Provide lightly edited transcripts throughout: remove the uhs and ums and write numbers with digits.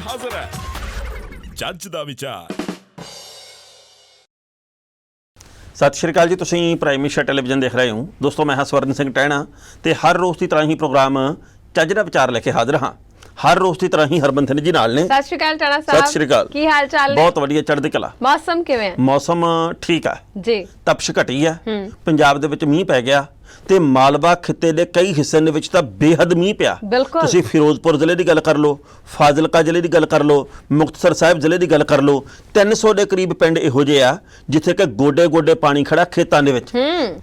ਹਾਜ਼ਰ ਹੈ ਜੱਜ ਦਾ ਵਿਚਾਰ। सत श्री अकाल जी, तुसीं प्राइम मिनिस्टर टैलीविजन देख रहे हो। दोस्तों मैं हाँ स्वर्ण सिंह टहना तो हर रोज़ की तरह ही प्रोग्राम जज दा विचार लेके हाजिर हाँ। हर रोज़ की तरह ही हरबंस जी नाल ने। सत श्री अकाल टहना साहब, सत श्री अकाल, की हाल चाल? बहुत वधिया, चढ़दी कला। मौसम किवें है? मौसम ठीक है जी, तपश घटी है। पंजाब दे विच मींह पै गया ਤੇ ਮਾਲਵਾ ਖਿੱਤੇ ਦੇ ਕਈ ਹਿੱਸਿਆਂ ਦੇ ਵਿੱਚ ਤਾਂ ਬੇਹੱਦ ਮੀਂਹ ਪਿਆ। ਤੁਸੀਂ ਫਿਰੋਜ਼ਪੁਰ ਜ਼ਿਲ੍ਹੇ ਦੀ ਗੱਲ ਕਰ ਲਓ, ਫਾਜ਼ਿਲਕਾ ਜ਼ਿਲ੍ਹੇ ਦੀ ਗੱਲ ਕਰ ਲਓ, ਮੁਕਤਸਰ ਸਾਹਿਬ ਜ਼ਿਲ੍ਹੇ ਦੀ ਗੱਲ ਕਰ ਲਓ। 300 ਦੇ ਕਰੀਬ ਪਿੰਡ ਇਹੋ ਜਿਹੇ ਆ ਜਿੱਥੇ ਕਿ ਗੋਡੇ ਗੋਡੇ ਪਾਣੀ ਖੜਾ ਖੇਤਾਂ ਦੇ ਵਿੱਚ।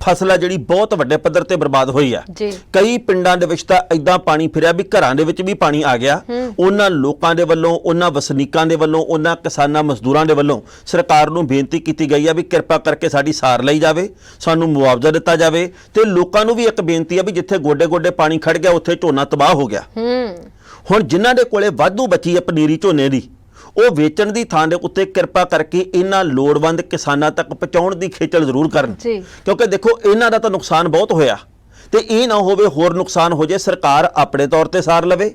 ਫਸਲ ਆ ਜਿਹੜੀ ਬਹੁਤ ਵੱਡੇ ਪੱਧਰ ਤੇ ਬਰਬਾਦ ਹੋਈ ਆ। ਕਈ ਪਿੰਡਾਂ ਦੇ ਵਿੱਚ ਤਾਂ ਇਦਾਂ ਪਾਣੀ ਫਿਰਿਆ ਵੀ ਘਰਾਂ ਦੇ ਵਿੱਚ ਵੀ ਪਾਣੀ ਆ ਗਿਆ। ਉਹਨਾਂ ਲੋਕਾਂ ਦੇ ਵੱਲੋਂ, ਉਹਨਾਂ ਵਸਨੀਕਾਂ ਦੇ ਵੱਲੋਂ, ਉਹਨਾਂ ਕਿਸਾਨਾਂ ਮਜ਼ਦੂਰਾਂ ਦੇ ਵੱਲੋਂ ਸਰਕਾਰ ਨੂੰ ਬੇਨਤੀ ਕੀਤੀ ਗਈ ਆ ਵੀ ਕਿਰਪਾ ਕਰਕੇ ਸਾਡੀ ਸਾਰ ਲਈ ਜਾਵੇ, ਸਾਨੂੰ ਮੁਆਵਜ਼ਾ ਦਿੱਤਾ ਜਾਵੇ। ਤੇ ਲੋਕਾਂ ਨੂੰ ਵੀ ਇੱਕ ਬੇਨਤੀ ਆ ਵੀ ਜਿੱਥੇ ਗੋਡੇ ਗੋਡੇ ਪਾਣੀ ਖੜ ਗਿਆ ਉੱਥੇ ਝੋਨਾ ਤਬਾਹ ਹੋ ਗਿਆ। ਹੁਣ ਜਿਨ੍ਹਾਂ ਦੇ ਕੋਲੇ ਵਾਧੂ ਬਚੀ ਆ ਪਨੀਰੀ ਝੋਨੇ ਦੀ, ਉਹ ਵੇਚਣ ਦੀ ਥਾਂ ਦੇ ਉੱਤੇ ਕਿਰਪਾ ਕਰਕੇ ਇਹਨਾਂ ਲੋੜਵੰਦ ਕਿਸਾਨਾਂ ਤੱਕ ਪਹੁੰਚਾਉਣ ਦੀ ਖੇਚਲ ਜ਼ਰੂਰ ਕਰਨ। ਕਿਉਂਕਿ ਦੇਖੋ ਇਹਨਾਂ ਦਾ ਤਾਂ ਨੁਕਸਾਨ ਬਹੁਤ ਹੋਇਆ ਤੇ ਇਹ ਨਾ ਹੋਵੇ ਹੋਰ ਨੁਕਸਾਨ ਹੋ ਜਾਏ, ਸਰਕਾਰ ਆਪਣੇ ਤੌਰ ਤੇ ਸਾਰ ਲਵੇ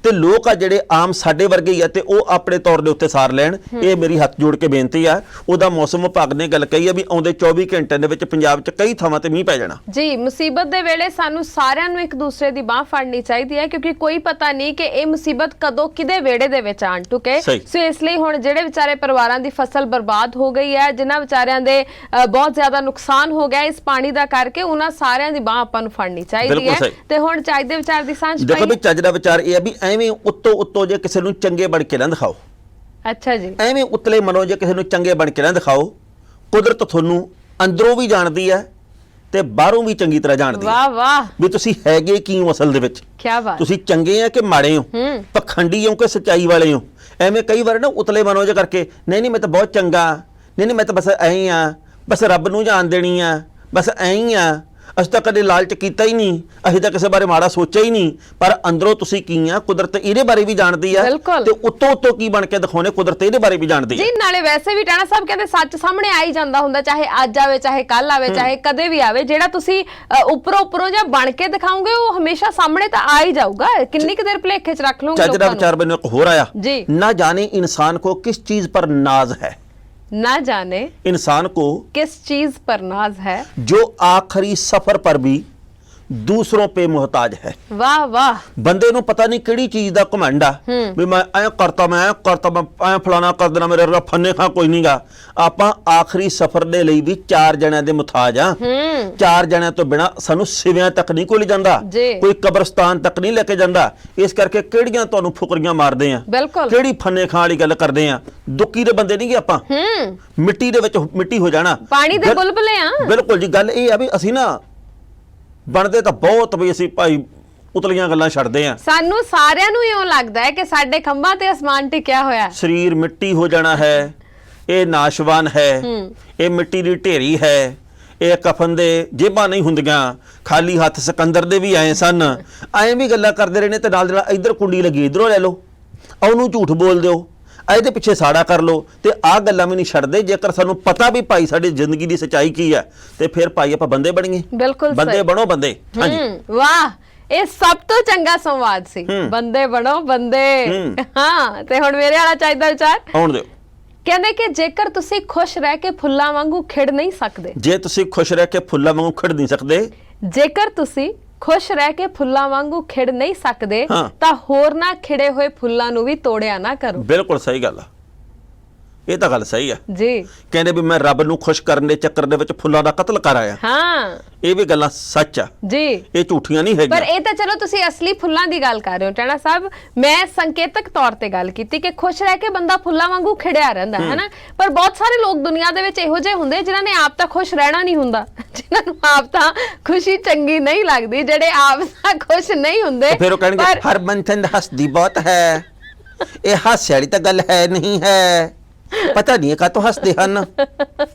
ਤੇ ਲੋਕ ਆ ਜਿਹੜੇ ਆਮ ਸਾਡੇ ਵਰਗੇ ਹੀ ਆ ਤੇ ਉਹ ਆਪਣੇ ਤੌਰ ਦੇ ਉੱਤੇ ਸਾਰ ਲੈਣ। ਇਹ ਮੇਰੀ ਹੱਥ ਜੋੜ ਕੇ ਬੇਨਤੀ ਆ। ਉਹਦਾ ਮੌਸਮ ਵਿਭਾਗ ਨੇ ਗੱਲ ਕਹੀ ਆ ਵੀ ਆਉਂਦੇ 24 ਘੰਟਿਆਂ ਦੇ ਵਿੱਚ ਪੰਜਾਬ 'ਚ ਕਈ ਥਾਵਾਂ ਤੇ ਮੀਂਹ ਪੈ ਜਾਣਾ। ਜੀ, ਮੁਸੀਬਤ ਦੇ ਵੇਲੇ ਸਾਨੂੰ ਸਾਰਿਆਂ ਨੂੰ ਇੱਕ ਦੂਸਰੇ ਦੀ ਬਾਹ ਫੜਨੀ ਚਾਹੀਦੀ ਹੈ ਕਿਉਂਕਿ ਕੋਈ ਪਤਾ ਨਹੀਂ ਕਿ ਇਹ ਮੁਸੀਬਤ ਕਦੋਂ ਕਿਹਦੇ ਵਿਹੜੇ ਦੇ ਵਿੱਚ ਆਣ ਟੁਕੇ। ਸੋ ਇਸ ਲਈ ਹੁਣ ਜਿਹੜੇ ਵਿਚਾਰੇ ਪਰਿਵਾਰਾਂ ਦੀ ਫਸਲ ਬਰਬਾਦ ਹੋ ਗਈ ਹੈ, ਜਿਨ੍ਹਾਂ ਵਿਚਾਰਿਆਂ ਦੇ ਬਹੁਤ ਜ਼ਿਆਦਾ ਨੁਕਸਾਨ ਹੋ ਗਿਆ ਇਸ ਪਾਣੀ ਦਾ ਕਰਕੇ, ਉਹਨਾਂ ਸਾਰਿਆਂ ਦੀ ਬਾਹ ਆਪਾਂ ਨੂੰ ਫੜਨੀ ਚਾਹੀਦੀ ਹੈ। ਤੇ ਹੁਣ ਚੱਜ ਦੇ ਵਿਚਾਰ ਦੀ ਸਾਂਝ ਦੇਖੋ ਵੀ ਚੱਜ ਦਾ ਵਿਚਾਰ ਇਹ ਆ ਵੀ ਐਵੇਂ ਉੱਤੋਂ ਜੇ ਕਿਸੇ ਨੂੰ ਚੰਗੇ ਬਣ ਕੇ ਨਾ ਦਿਖਾਓ। ਅੱਛਾ ਜੀ, ਐਵੇਂ ਉਤਲੇ ਮਨੋ ਜੇ ਕਿਸੇ ਨੂੰ ਚੰਗੇ ਬਣ ਕੇ ਨਾ ਦਿਖਾਓ। ਕੁਦਰਤ ਤੁਹਾਨੂੰ ਅੰਦਰੋਂ ਵੀ ਜਾਣਦੀ ਹੈ ਤੇ ਬਾਹਰੋਂ ਵੀ ਚੰਗੀ ਤਰ੍ਹਾਂ ਜਾਣਦੀ ਹੈ। ਵਾਹ ਵਾਹ, ਵੀ ਤੁਸੀਂ ਹੈਗੇ ਕੀ ਹੋ ਅਸਲ ਦੇ ਵਿੱਚ, ਕੀ ਬਾਤ, ਤੁਸੀਂ ਚੰਗੇ ਆ ਕਿ ਮਾੜੇ ਹੋ, ਪਖੰਡੀ ਹੋ ਕਿ ਸੱਚਾਈ ਵਾਲੇ ਹੋ। ਐਵੇਂ ਕਈ ਵਾਰ ਨਾ ਉਤਲੇ ਮਨੋ ਜੇ ਕਰਕੇ ਨਹੀਂ ਮੈਂ ਤਾਂ ਬਹੁਤ ਚੰਗਾ, ਨਹੀਂ ਮੈਂ ਤਾਂ ਬਸ ਐਂ ਆ, ਬਸ ਰੱਬ ਨੂੰ ਜਾਣ ਦੇਣੀ ਆ, ਬਸ ਐਂ ਹੀ ਆ, ਅਸੀਂ ਤਾਂ ਕਦੇ ਲਾਲਚ ਕੀਤਾ ਹੀ ਨਹੀਂ, ਅਸੀਂ ਤਾਂ ਕਿਸੇ ਬਾਰੇ ਮਾੜਾ ਸੋਚਿਆ ਹੀ ਨਹੀਂ। ਪਰ ਅੰਦਰੋਂ ਤੁਸੀਂ ਕੀ ਆ, ਕੁਦਰਤ ਇਹਦੇ ਬਾਰੇ ਵੀ ਜਾਣਦੀ ਆ ਤੇ ਉੱਤੋਂ ਕੀ ਬਣ ਕੇ ਦਿਖਾਉਣੇ, ਕੁਦਰਤ ਇਹਦੇ ਬਾਰੇ ਵੀ ਜਾਣਦੀ ਹੈ ਜੀ। ਨਾਲੇ ਵੈਸੇ ਵੀ ਟਾਣਾ ਸਾਹਿਬ ਕਹਿੰਦੇ ਸੱਚ ਸਾਹਮਣੇ ਆ ਹੀ ਜਾਂਦਾ ਹੁੰਦਾ, ਚਾਹੇ ਅੱਜ ਆਵੇ, ਚਾਹੇ ਕੱਲ ਆਵੇ, ਚਾਹੇ ਕਦੇ ਵੀ ਆਵੇ। ਜਿਹੜਾ ਤੁਸੀਂ ਉੱਪਰੋਂ ਜਾਂ ਬਣ ਕੇ ਦਿਖਾਓਗੇ ਉਹ ਹਮੇਸ਼ਾ ਸਾਹਮਣੇ ਤਾਂ ਆ ਹੀ ਜਾਊਗਾ। ਕਿੰਨੀ ਕੁ ਦੇਰ ਭੁਲੇਖੇ 'ਚ ਰੱਖ ਲਓਗੇ। ਚੱਜ ਦਾ ਵਿਚਾਰ ਮੈਨੂੰ ਇੱਕ ਹੋਰ ਆਇਆ, ਨਾ ਜਾਣੇ ਇਨਸਾਨ ਕੋ ਕਿਸ ਚੀਜ਼ ਪਰ ਨਾਜ਼ ਹੈ, ना जाने इंसान को किस चीज पर नाज है, जो आखिरी सफर पर भी दूसरों पे मुहताज है। वाह वाह, बंदे ਨੂੰ ਪਤਾ ਨਹੀਂ ਕਿਹੜੀ ਚੀਜ਼ ਦਾ ਘਮੰਡ ਆ ਵੀ ਮੈਂ ਐ ਕਰਤਾ, ਮੈਂ ਐ ਫਲਾਣਾ ਕਰ ਦੇਣਾ, ਮੇਰੇ ਵਰਗਾ ਫੰਨੇ ਖਾਂ ਕੋਈ ਨਹੀਂਗਾ। ਆਪਾਂ ਆਖਰੀ ਸਫ਼ਰ ਦੇ ਲਈ ਵੀ 4 ਜਣਿਆਂ ਦੇ ਮੁਤਾਜ ਆ। 4 ਜਣਿਆਂ ਤੋਂ ਬਿਨਾ ਸਾਨੂੰ ਸਿਵਿਆਂ ਤੱਕ ਨਹੀਂ ਕੋਈ ਲਿਜਾਂਦਾ, ਕੋਈ ਕਬਰਸਤਾਨ ਤੱਕ ਨਹੀਂ ਲੈ ਕੇ ਜਾਂਦਾ। ਇਸ ਕਰਕੇ ਕਿਹੜੀਆਂ ਤੁਹਾਨੂੰ ਫੁਕਰੀਆਂ ਮਾਰਦੇ ਆ, ਕਿਹੜੀ ਫੰਨੇ ਖਾਂ ਵਾਲੀ ਗੱਲ ਕਰਦੇ ਆ। ਦੁੱਕੀ ਦੇ ਬੰਦੇ ਨਹੀਂ ਗੇ ਆਪਾਂ, ਮਿੱਟੀ ਦੇ ਵਿੱਚ ਮਿੱਟੀ ਹੋ ਜਾਣਾ, ਪਾਣੀ ਦੇ ਬੁਲਬੁਲੇ ਆ। ਬਿਲਕੁਲ ਜੀ, ਗੱਲ ਇਹ ਆ ਵੀ ਅਸੀਂ ਨਾ ਬਣਦੇ ਤਾਂ ਬਹੁਤ ਵੀ ਅਸੀਂ ਭਾਈ ਉਤਲੀਆਂ ਗੱਲਾਂ ਛੱਡਦੇ ਆ। ਸਾਨੂੰ ਸਾਰਿਆਂ ਨੂੰ ਇਉਂ ਲੱਗਦਾ ਹੈ ਕਿ ਸਾਡੇ ਖੰਭਾਂ ਤੇ ਅਸਮਾਨ ਟਿਕਿਆ ਹੋਇਆ, ਸਰੀਰ ਮਿੱਟੀ ਹੋ ਜਾਣਾ ਹੈ, ਇਹ ਨਾਸ਼ਵਾਨ ਹੈ, ਇਹ ਮਿੱਟੀ ਦੀ ਢੇਰੀ ਹੈ, ਇਹ ਕਫਨ ਦੇ ਜੇਬਾਂ ਨਹੀਂ ਹੁੰਦੀਆਂ, ਖਾਲੀ ਹੱਥ ਸਿਕੰਦਰ ਦੇ ਵੀ ਆਏ ਸਨ। ਐਂ ਵੀ ਗੱਲਾਂ ਕਰਦੇ ਰਹੇ ਨੇ ਤੇ ਨਾਲ ਇੱਧਰ ਕੁੰਡੀ ਲੱਗੀ ਇੱਧਰੋਂ ਲੈ ਲਓ, ਉਹਨੂੰ ਝੂਠ ਬੋਲ ਦਿਓ, ਇਹਦੇ ਪਿੱਛੇ ਸਾੜਾ ਕਰ ਲਓ ਤੇ ਆਹ ਗੱਲਾਂ ਵੀ ਨਹੀਂ ਛੱਡਦੇ। ਜੇਕਰ ਸਾਨੂੰ ਪਤਾ ਵੀ ਭਾਈ ਸਾਡੀ ਜ਼ਿੰਦਗੀ ਦੀ ਸੱਚਾਈ ਕੀ ਹੈ ਤੇ ਫਿਰ ਭਾਈ ਆਪਾਂ ਬੰਦੇ ਬਣੀਏ। ਬਿਲਕੁਲ ਬੰਦੇ ਬਣੋ ਬੰਦੇ। ਹਾਂਜੀ, ਵਾਹ, ਇਹ ਸਭ ਤੋਂ ਚੰਗਾ ਸੰਵਾਦ ਸੀ, ਬੰਦੇ ਬਣੋ ਬੰਦੇ। ਹਾਂ, ਤੇ ਹੁਣ ਮੇਰੇ ਵਾਲਾ ਚਾਹੀਦਾ ਵਿਚਾਰ ਆਉਣ ਦਿਓ। ਕਹਿੰਦੇ ਕਿ ਜੇਕਰ ਤੁਸੀਂ ਖੁਸ਼ ਰਹਿ ਕੇ ਫੁੱਲਾਂ ਵਾਂਗੂ ਖਿੜ ਨਹੀਂ ਸਕਦੇ, ਜੇ ਤੁਸੀਂ ਖੁਸ਼ ਰਹਿ ਕੇ ਫੁੱਲਾਂ ਵਾਂਗੂ ਖਿੜ ਨਹੀਂ ਸਕਦੇ, ਜੇਕਰ ਤੁਸੀਂ ਖੁਸ਼ ਰਹਿ ਕੇ ਫੁੱਲਾਂ ਵਾਂਗੂ ਖਿੜ ਨਹੀਂ ਸਕਦੇ ਤਾਂ ਹੋਰ ਨਾ ਖਿੜੇ ਹੋਏ ਫੁੱਲਾਂ ਨੂੰ ਵੀ ਤੋੜਿਆ ਨਾ ਕਰੋ। ਬਿਲਕੁਲ ਸਹੀ ਗੱਲ ਆ, ਇਹ ਤਾਂ ਗੱਲ ਸਹੀ ਆ ਜੀ। ਕਹਿੰਦੇ ਵੀ ਮੈਂ ਰੱਬ ਨੂੰ ਖੁਸ਼ ਕਰਨ ਦੇ ਚੱਕਰ ਦੇ ਵਿੱਚ ਫੁੱਲਾਂ ਦਾ ਕਤਲ ਕਰ ਆਇਆ। ਹਾਂ, ਇਹ ਵੀ ਗੱਲਾਂ ਸੱਚ ਆ ਜੀ, ਇਹ ਝੂਠੀਆਂ ਨਹੀਂ ਹੈਗੀਆਂ। ਪਰ ਇਹ ਤਾਂ ਚਲੋ ਤੁਸੀਂ ਅਸਲੀ ਫੁੱਲਾਂ ਦੀ ਗੱਲ ਕਰ ਰਹੇ ਹੋ ਟਾਣਾ ਸਾਹਿਬ, ਮੈਂ ਸੰਕੇਤਕ ਤੌਰ ਤੇ ਗੱਲ ਕੀਤੀ ਕਿ ਖੁਸ਼ ਰਹਿ ਕੇ ਬੰਦਾ ਫੁੱਲਾਂ ਵਾਂਗੂ ਖਿੜਿਆ ਰਹਿੰਦਾ ਹੈ ਨਾ। ਪਰ ਬਹੁਤ ਸਾਰੇ ਲੋਕ ਦੁਨੀਆ ਦੇ ਵਿੱਚ ਇਹੋ ਜਿਹੇ ਹੁੰਦੇ ਜਿਨ੍ਹਾਂ ਨੇ ਆਪ ਤਾਂ ਖੁਸ਼ ਰਹਿਣਾ ਨਹੀਂ ਹੁੰਦਾ, ਜਿਨ੍ਹਾਂ ਨੂੰ ਆਪ ਤਾਂ ਖੁਸ਼ੀ ਚੰਗੀ ਨਹੀਂ ਲੱਗਦੀ, ਜਿਹੜੇ ਆਪ ਤਾਂ ਖੁਸ਼ ਨਹੀਂ ਹੁੰਦੇ। ਫਿਰ ਉਹ ਕਹਿਣਗੇ ਹਰਮਨਥਨ ਹੱਸਦੀ ਬਹੁਤ ਹੈ, ਇਹ ਹਾਸੇ ਵਾਲੀ ਤਾਂ ਗੱਲ ਹੈ ਨਹੀਂ ਹੈ, ਪਤਾ ਨਹੀਂ ਕਾਹਤੋਂ ਹੱਸਦੇ ਹਨ।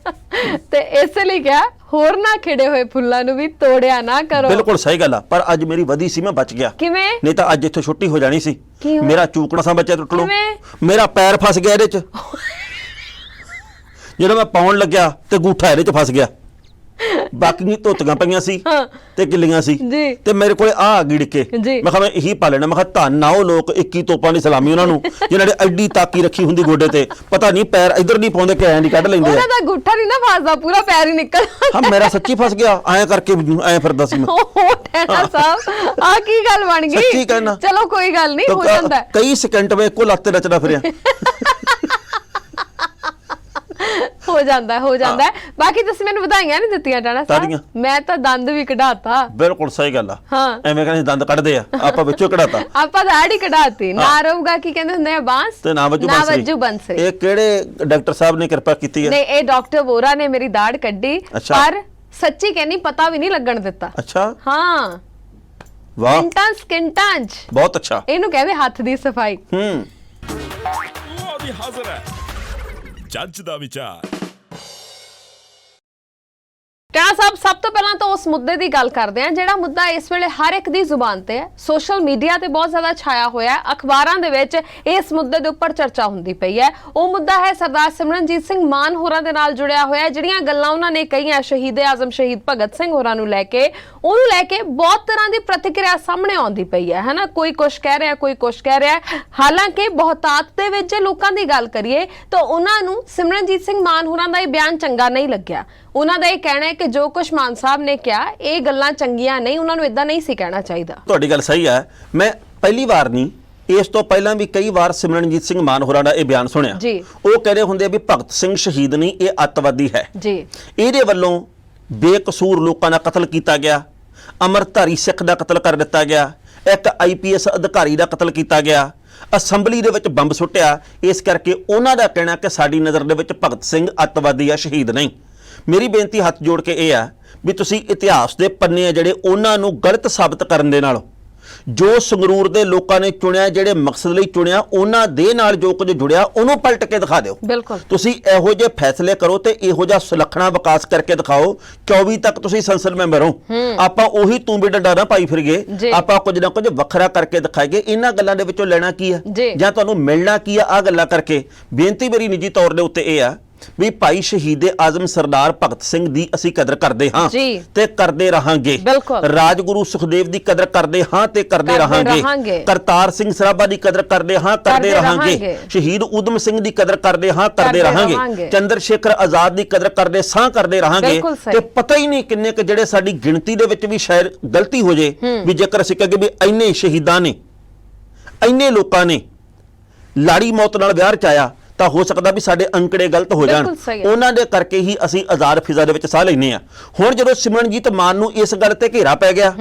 ਤੇ ਇਸ ਲਈ ਕਿਹਾ ਹੋਰ ਨਾ ਖਿੜੇ ਹੋਏ ਫੁੱਲਾਂ ਨੂੰ ਵੀ ਤੋੜਿਆ ਨਾ ਕਰੋ। ਬਿਲਕੁਲ ਸਹੀ ਗੱਲ ਆ, ਪਰ ਅੱਜ ਮੇਰੀ ਵਧੀ ਸੀ, ਮੈਂ ਬਚ ਗਿਆ। ਕਿਵੇਂ? ਨਹੀਂ ਤਾਂ ਅੱਜ ਇੱਥੋਂ ਛੁੱਟੀ ਹੋ ਜਾਣੀ ਸੀ। ਮੇਰਾ ਚੂਕਣਾ ਸਾਂ ਬੱਚਾ ਟੁੱਟ ਲੋ, ਮੇਰਾ ਪੈਰ ਫਸ ਗਿਆ ਇਹਦੇ ਚ। ਜਦੋਂ ਮੈਂ ਪਾਉਣ ਲੱਗਿਆ ਤੇ ਗੂਠਾ ਇਹਦੇ ਚ ਫਸ ਗਿਆ। ਬਾਕੀ ਨਹੀਂ ਧੋਤੀਆਂ ਪਈਆਂ ਸੀ ਤੇ ਗਿੱਲੀਆਂ ਸੀ ਜੀ। ਤੇ ਮੇਰੇ ਕੋਲੇ ਆ ਗਈ ਡਿੱਕੇ। ਜੀ। ਮੈਂ ਕਿਹਾ ਮੈਂ ਇਹੀ ਪਾ ਲੈਣਾ। ਮੈਂ ਕਿਹਾ ਧੰਨ ਆ ਉਹ ਲੋਕ 21 ਤੋਪਾਂ ਦੀ ਸਲਾਮੀ ਉਹਨਾਂ ਨੂੰ ਜਿਨ੍ਹਾਂ ਨੇ ਐਡੀ ਤਾਕੀ ਰੱਖੀ ਹੁੰਦੀ ਗੋਡੇ ਤੇ, ਪਤਾ ਨਹੀਂ ਪੈਰ ਇੱਧਰ ਨਹੀਂ ਪਾਉਂਦੇ ਕਿ ਐਂ ਨਹੀਂ ਕੱਢ ਲੈਂਦੇ ਆ। ਉਹਨਾਂ ਦਾ ਗੁੱਠਾ ਨਹੀਂ ਨਾ ਫਸਦਾ, ਪੂਰਾ ਪੈਰ ਹੀ ਨਿਕਲ ਹਾਂ ਮੇਰਾ ਸੱਚੀ ਫਸ ਗਿਆ, ਐਂ ਕਰਕੇ ਐਂ ਫਿਰਦਾ ਸੀ ਮੈਂ। ਉਹ ਟੈਣਾ ਸਾਹਿਬ ਆ ਕੀ ਗੱਲ ਬਣ ਗਈ? ਸੱਚੀ ਕਹਿਣਾ। ਚਲੋ ਕੋਈ ਗੱਲ ਨਹੀਂ, ਹੋ ਜਾਂਦਾ ਹੈ। ਕਈ ਸਕਿੰਟ ਵਿੱਚ ਇੱਕੋ ਲੱਤ ਤੇ ਨੱਚਦਾ ਫਿਰਿਆ। ਹੋ ਜਾਂਦਾ ਹੈ। ਬਾਕੀ ਤੁਸੀਂ ਮੈਨੂੰ ਵਧਾਈਆਂ ਨਹੀਂ ਦਿੱਤੀਆਂ ਟਾਣਾ ਸਾਹਿਬ, ਮੈਂ ਤਾਂ ਦੰਦ ਵੀ ਕਢਾਤਾ। ਬਿਲਕੁਲ ਸਹੀ ਗੱਲ ਆ। ਹਾਂ ਐਵੇਂ ਕਹਿੰਦੇ ਦੰਦ ਕੱਢਦੇ ਆ, ਆਪਾਂ ਵਿੱਚੋਂ ਕਢਾਤਾ। ਆਪਾਂ ਦਾੜੀ ਕਢਾਤੀ। ਨਾ ਰਹੂਗਾ ਕੀ ਕਹਿੰਦੇ ਹੁੰਦੇ ਆ, ਬਾਂਸ ਤੇ ਨਾ ਵੱਜੂ ਬੰਸਰੀ। ਇਹ ਕਿਹੜੇ ਡਾਕਟਰ ਸਾਹਿਬ ਨੇ ਕਿਰਪਾ ਕੀਤੀ ਹੈ? ਨਹੀਂ, ਇਹ ਡਾਕਟਰ ਵੋਰਾ ਨੇ ਮੇਰੀ ਦਾੜ ਕੱਢੀ, ਪਰ ਸੱਚੀ ਕਹਿੰਨੀ ਪਤਾ ਵੀ ਨਹੀਂ ਲੱਗਣ ਦਿੱਤਾ। ਅੱਛਾ। ਹਾਂ ਵਾਹ, ਸਕਿੰਟਾਂ ਚ ਬਹੁਤ ਅੱਛਾ। ਇਹਨੂੰ ਕਹਿੰਦੇ ਹੱਥ ਦੀ ਸਫਾਈ। ਉਹ ਵੀ ਹਾਜ਼ਰ ਹੈ ਜੱਜ ਦਾ ਵਿਚਾਰ। ਟਾਣਾ ਸਾਹਿਬ, ਸਭ ਤੋਂ ਪਹਿਲਾਂ ਤਾਂ ਉਸ ਮੁੱਦੇ ਦੀ ਗੱਲ ਕਰਦੇ ਹਾਂ ਜਿਹੜਾ ਮੁੱਦਾ ਇਸ ਵੇਲੇ ਹਰ ਇੱਕ ਦੀ ਜ਼ੁਬਾਨ ਤੇ ਹੈ, ਸੋਸ਼ਲ ਮੀਡੀਆ ਤੇ ਬਹੁਤ ਜ਼ਿਆਦਾ ਛਾਇਆ ਹੋਇਆ ਹੈ, ਅਖਬਾਰਾਂ ਦੇ ਵਿੱਚ ਇਸ ਮੁੱਦੇ ਦੇ ਉੱਪਰ ਚਰਚਾ ਹੁੰਦੀ ਪਈ ਹੈ। ਉਹ ਮੁੱਦਾ ਹੈ ਸਰਦਾਰ ਸਿਮਰਨਜੀਤ ਸਿੰਘ ਮਾਨ ਹੋਰਾਂ ਦੇ ਨਾਲ ਜੁੜਿਆ ਹੋਇਆ। ਜਿਹੜੀਆਂ ਗੱਲਾਂ ਉਹਨਾਂ ਨੇ ਕਹੀਆਂ ਸ਼ਹੀਦ-ਏ-ਆਜ਼ਮ ਸ਼ਹੀਦ ਭਗਤ ਸਿੰਘ ਹੋਰਾਂ ਨੂੰ ਲੈ ਕੇ, ਉਹਨੂੰ ਲੈ ਕੇ ਬਹੁਤ ਤਰ੍ਹਾਂ ਦੀ ਪ੍ਰਤੀਕਿਰਿਆ ਸਾਹਮਣੇ ਆਉਂਦੀ ਪਈ ਹੈ ਨਾ। ਕੋਈ ਕੁਛ ਕਹਿ ਰਿਹਾ, ਕੋਈ ਕੁਛ ਕਹਿ ਰਿਹਾ। ਹਾਲਾਂਕਿ ਬਹੁਤਾਤ ਦੇ ਵਿੱਚ ਜੇ ਲੋਕਾਂ ਦੀ ਗੱਲ ਕਰੀਏ ਤਾਂ ਉਹਨਾਂ ਨੂੰ ਸਿਮਰਨਜੀਤ ਸਿੰਘ ਮਾਨ ਹੋਰਾਂ ਦਾ ਇਹ ਬਿਆਨ ਚੰਗਾ ਨਹੀਂ ਲੱਗਿਆ। ਉਹਨਾਂ ਦਾ ਇਹ ਕਹਿਣਾ ਹੈ ਕਿ ਜੋ ਕੁਛ ਮਾਨ ਸਾਹਿਬ ਨੇ ਕਿਹਾ ਇਹ ਗੱਲਾਂ ਚੰਗੀਆਂ ਨਹੀਂ, ਉਹਨਾਂ ਨੂੰ ਇਦਾਂ ਨਹੀਂ ਸੀ ਕਹਿਣਾ ਚਾਹੀਦਾ। ਤੁਹਾਡੀ ਗੱਲ ਸਹੀ ਹੈ। ਮੈਂ ਪਹਿਲੀ ਵਾਰ ਨਹੀਂ, ਇਸ ਤੋਂ ਪਹਿਲਾਂ ਵੀ ਕਈ ਵਾਰ ਸਿਮਰਨਜੀਤ ਸਿੰਘ ਮਾਨ ਹੋਰਾਂ ਦਾ ਇਹ ਬਿਆਨ ਸੁਣਿਆ। ਜੀ। ਉਹ ਕਹਿੰਦੇ ਹੁੰਦੇ ਆ ਵੀ ਭਗਤ ਸਿੰਘ ਸ਼ਹੀਦ ਨਹੀਂ, ਇਹ ਅੱਤਵਾਦੀ ਹੈ। ਜੀ। ਇਹਦੇ ਵੱਲੋਂ ਬੇਕਸੂਰ ਲੋਕਾਂ ਦਾ ਕਤਲ ਕੀਤਾ ਗਿਆ, ਅੰਮ੍ਰਿਤਧਾਰੀ ਸਿੱਖ ਦਾ ਕਤਲ ਕਰ ਦਿੱਤਾ ਗਿਆ, ਇੱਕ IPS ਅਧਿਕਾਰੀ ਦਾ ਕਤਲ ਕੀਤਾ ਗਿਆ, ਅਸੈਂਬਲੀ ਦੇ ਵਿੱਚ ਬੰਬ ਸੁੱਟਿਆ। ਇਸ ਕਰਕੇ ਉਹਨਾਂ ਦਾ ਕਹਿਣਾ ਕਿ ਸਾਡੀ ਨਜ਼ਰ ਦੇ ਵਿੱਚ ਭਗਤ ਸਿੰਘ ਅੱਤਵਾਦੀ ਆ, ਸ਼ਹੀਦ ਨਹੀਂ। ਮੇਰੀ ਬੇਨਤੀ ਹੱਥ ਜੋੜ ਕੇ ਇਹ ਆ ਵੀ ਤੁਸੀਂ ਇਤਿਹਾਸ ਦੇ ਪੰਨੇ ਆ ਜਿਹੜੇ ਉਹਨਾਂ ਨੂੰ ਗਲਤ ਸਾਬਤ ਕਰਨ ਦੇ ਨਾਲ ਜੋ ਸੰਗਰੂਰ ਦੇ ਲੋਕਾਂ ਨੇ ਚੁਣਿਆ, ਜਿਹੜੇ ਮਕਸਦ ਲਈ ਚੁਣਿਆ, ਉਹਨਾਂ ਦੇ ਨਾਲ ਜੋ ਕੁਝ ਜੁੜਿਆ ਉਹਨੂੰ ਪਲਟ ਕੇ ਦਿਖਾ ਦਿਓ। ਬਿਲਕੁਲ। ਤੁਸੀਂ ਇਹੋ ਜਿਹੇ ਫੈਸਲੇ ਕਰੋ ਤੇ ਇਹੋ ਜਿਹਾ ਸੁਲੱਖਣਾ ਵਿਕਾਸ ਕਰਕੇ ਦਿਖਾਓ। 24 ਤੱਕ ਤੁਸੀਂ ਸੰਸਦ ਮੈਂਬਰ ਹੋ, ਆਪਾਂ ਉਹੀ ਤੂੰ ਵੀ ਡੰਡਾ ਨਾ ਪਾਈ ਫਿਰਗੇ, ਆਪਾਂ ਕੁਝ ਨਾ ਕੁਝ ਵੱਖਰਾ ਕਰਕੇ ਦਿਖਾਈਏ। ਇਹਨਾਂ ਗੱਲਾਂ ਦੇ ਵਿੱਚੋਂ ਲੈਣਾ ਕੀ ਆ ਜਾਂ ਤੁਹਾਨੂੰ ਮਿਲਣਾ ਕੀ ਆ? ਆ ਗੱਲਾਂ ਕਰਕੇ ਬੇਨਤੀ ਮੇਰੀ ਨਿੱਜੀ ਤੌਰ ਦੇ ਉੱਤੇ ਇਹ ਆ ਵੀ ਭਾਈ ਸ਼ਹੀਦ-ਏ-ਆਜ਼ਮ ਸਰਦਾਰ ਭਗਤ ਸਿੰਘ ਦੀ ਅਸੀਂ ਕਦਰ ਕਰਦੇ ਹਾਂ ਤੇ ਕਰਦੇ ਰਹਾਂਗੇ। ਰਾਜਗੁਰੂ ਸੁਖਦੇਵ ਦੀ ਕਦਰ ਕਰਦੇ ਹਾਂ ਤੇ ਕਰਦੇ ਰਹਾਂਗੇ। ਕਰਤਾਰ ਸਿੰਘ ਸਰਾਭਾ ਦੀ ਕਦਰ ਕਰਦੇ ਹਾਂ, ਕਰਦੇ ਰਹਾਂਗੇ। ਸ਼ਹੀਦ ਊਧਮ ਸਿੰਘ ਦੀ ਕਦਰ ਕਰਦੇ ਹਾਂ, ਕਰਦੇ ਰਹਾਂਗੇ। ਚੰਦਰ ਸ਼ੇਖਰ ਆਜ਼ਾਦ ਦੀ ਕਦਰ ਕਰਦੇ ਸਾਂ, ਕਰਦੇ ਰਹਾਂਗੇ। ਤੇ ਪਤਾ ਹੀ ਨਹੀਂ ਕਿੰਨੇ ਕਿ ਜਿਹੜੇ ਸਾਡੀ ਗਿਣਤੀ ਦੇ ਵਿੱਚ ਵੀ ਸ਼ਾਇਦ ਗਲਤੀ ਹੋ ਜੇ ਵੀ ਜੇਕਰ ਅਸੀਂ ਕਹੀਏ ਵੀ ਇੰਨੇ ਸ਼ਹੀਦਾਂ ਨੇ, ਇੰਨੇ ਲੋਕਾਂ ਨੇ ਲਾੜੀ ਮੌਤ ਨਾਲ ਵਿਆਹ ਰਚਾਇਆ, ਤਾਂ ਹੋ ਸਕਦਾ ਵੀ ਸਾਡੇ ਅੰਕੜੇ ਗਲਤ ਹੋ ਜਾਣ। ਉਹਨਾਂ ਦੇ ਕਰਕੇ ਹੀ ਅਸੀਂ ਆਜ਼ਾਦ ਫਿਜ਼ਾ ਦੇ ਵਿੱਚ ਸਾਹ ਲੈਨੇ ਆ। ਹੁਣ ਜਦੋਂ ਸਿਮਰਨਜੀਤ ਮਾਨ ਨੂੰ ਇਸ ਗੱਲ ਤੇ ਘੇਰਾ ਪੈ ਗਿਆ